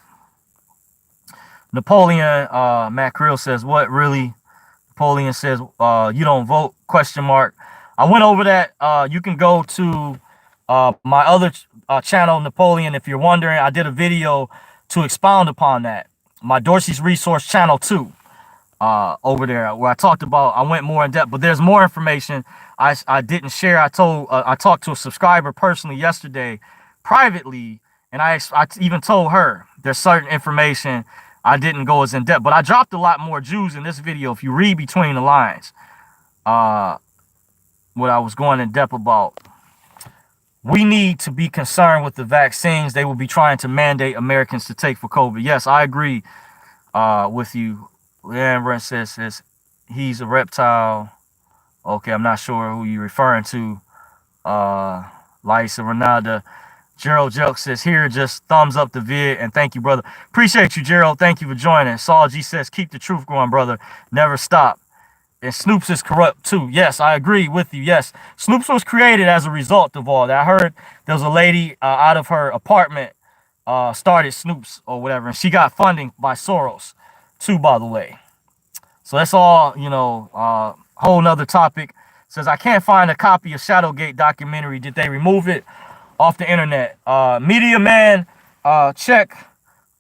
[SPEAKER 1] Napoleon Macreal says, what really? Napoleon says, you don't vote, question mark. I went over that. You can go to my other channel, Napoleon, if you're wondering. I did a video to expound upon that. My Dorsey's Resource Channel 2 over there, where I went more in depth, but there's more information I didn't share. I talked to a subscriber personally yesterday, privately, and I even told her there's certain information I didn't go as in depth, but I dropped a lot more Jews in this video. If you read between the lines, what I was going in depth about. we need to be concerned with the vaccines they will be trying to mandate Americans to take for COVID. Yes, I agree with you. Leandra says he's a reptile. Okay, I'm not sure who you're referring to. Lisa Renata. Gerald Jelk says here, just thumbs up the vid, and thank you, brother. Appreciate you, Gerald. Thank you for joining. Saul G says, keep the truth going, brother. Never stop. And Snoops is corrupt too. Yes, I agree with you. Yes, Snoops was created as a result of all that. I heard there was a lady out of her apartment started Snoops or whatever, and she got funding by Soros too, by the way. So that's all, you know, whole nother topic. Says, I can't find a copy of Shadowgate documentary. Did they remove it off the internet? Media Man, check.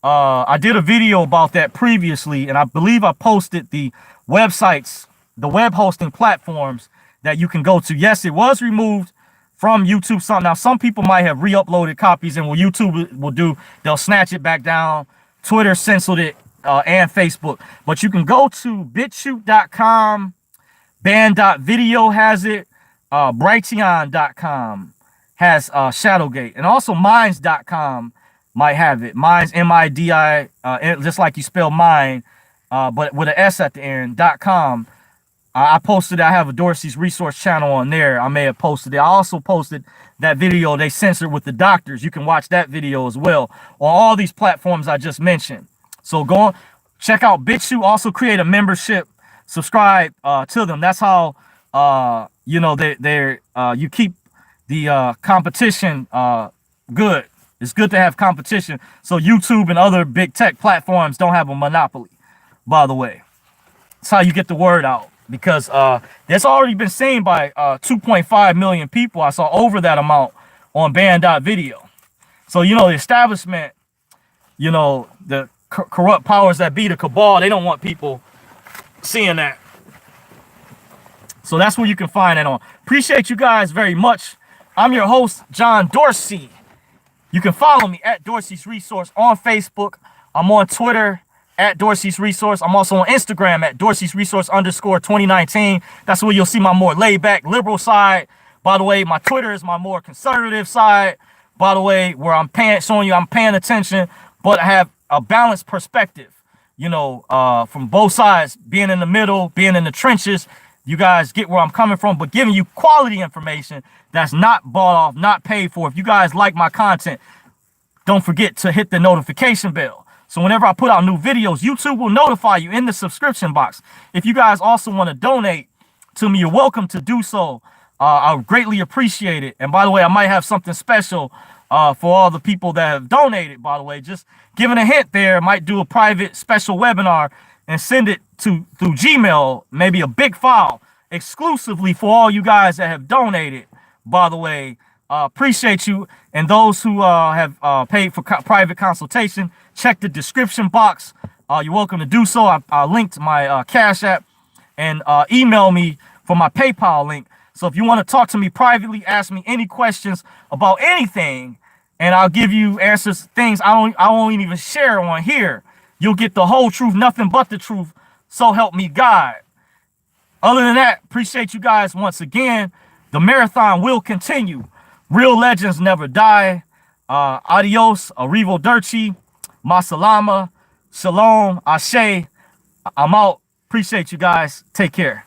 [SPEAKER 1] I did a video about that previously, and I believe I posted the websites, the web hosting platforms that you can go to. Yes, it was removed from YouTube. Now, some people might have re-uploaded copies, and what YouTube will do, they'll snatch it back down. Twitter censored it, and Facebook. But you can go to BitChute.com. Band.video has it. Brighteon.com has Shadowgate. And also Minds.com might have it. Minds, M-I-D-I, just like you spell mine, but with an S at the end, .com. I posted, I have a Dorsey's Resource channel on there. I may have posted it. I also posted that video they censored with the doctors. You can watch that video as well on all these platforms I just mentioned. So go on, check out BitChute. Also create a membership. Subscribe to them. That's how you know you keep the competition good. It's good to have competition, so YouTube and other big tech platforms don't have a monopoly. By the way, that's how you get the word out, because that's already been seen by 2.5 million people. I saw over that amount on Band.video. So you know the establishment, you know the corrupt powers that be, the cabal, they don't want people seeing that. So that's where you can find that on. Appreciate you guys very much. I'm your host, John Dorsey. You can follow me at Dorsey's Resource on Facebook. I'm on Twitter at Dorsey's Resource. I'm also on Instagram at Dorsey's Resource _2019. That's where you'll see my more laid back liberal side. By the way, my Twitter is my more conservative side. By the way, where I'm showing you I'm paying attention, but I have a balanced perspective. You know, from both sides, being in the middle, being in the trenches, you guys get where I'm coming from, but giving you quality information that's not bought off, not paid for. If you guys like my content, don't forget to hit the notification bell. So whenever I put out new videos, YouTube will notify you in the subscription box. If you guys also want to donate to me, you're welcome to do so. I would greatly appreciate it. And by the way, I might have something special for all the people that have donated, by the way. Just giving a hint there, might do a private special webinar and send it through Gmail, maybe a big file, exclusively for all you guys that have donated, by the way. Appreciate you. And those who have paid for private consultation, check the description box. You're welcome to do so. I linked my Cash App, and email me for my PayPal link. So if you want to talk to me privately, ask me any questions about anything, and I'll give you answers, things I won't even share on here. You'll get the whole truth, nothing but the truth. So help me God. Other than that, appreciate you guys once again. The marathon will continue. Real legends never die. Adios, arrivederci, masalama, shalom, ashe. I'm out. Appreciate you guys. Take care.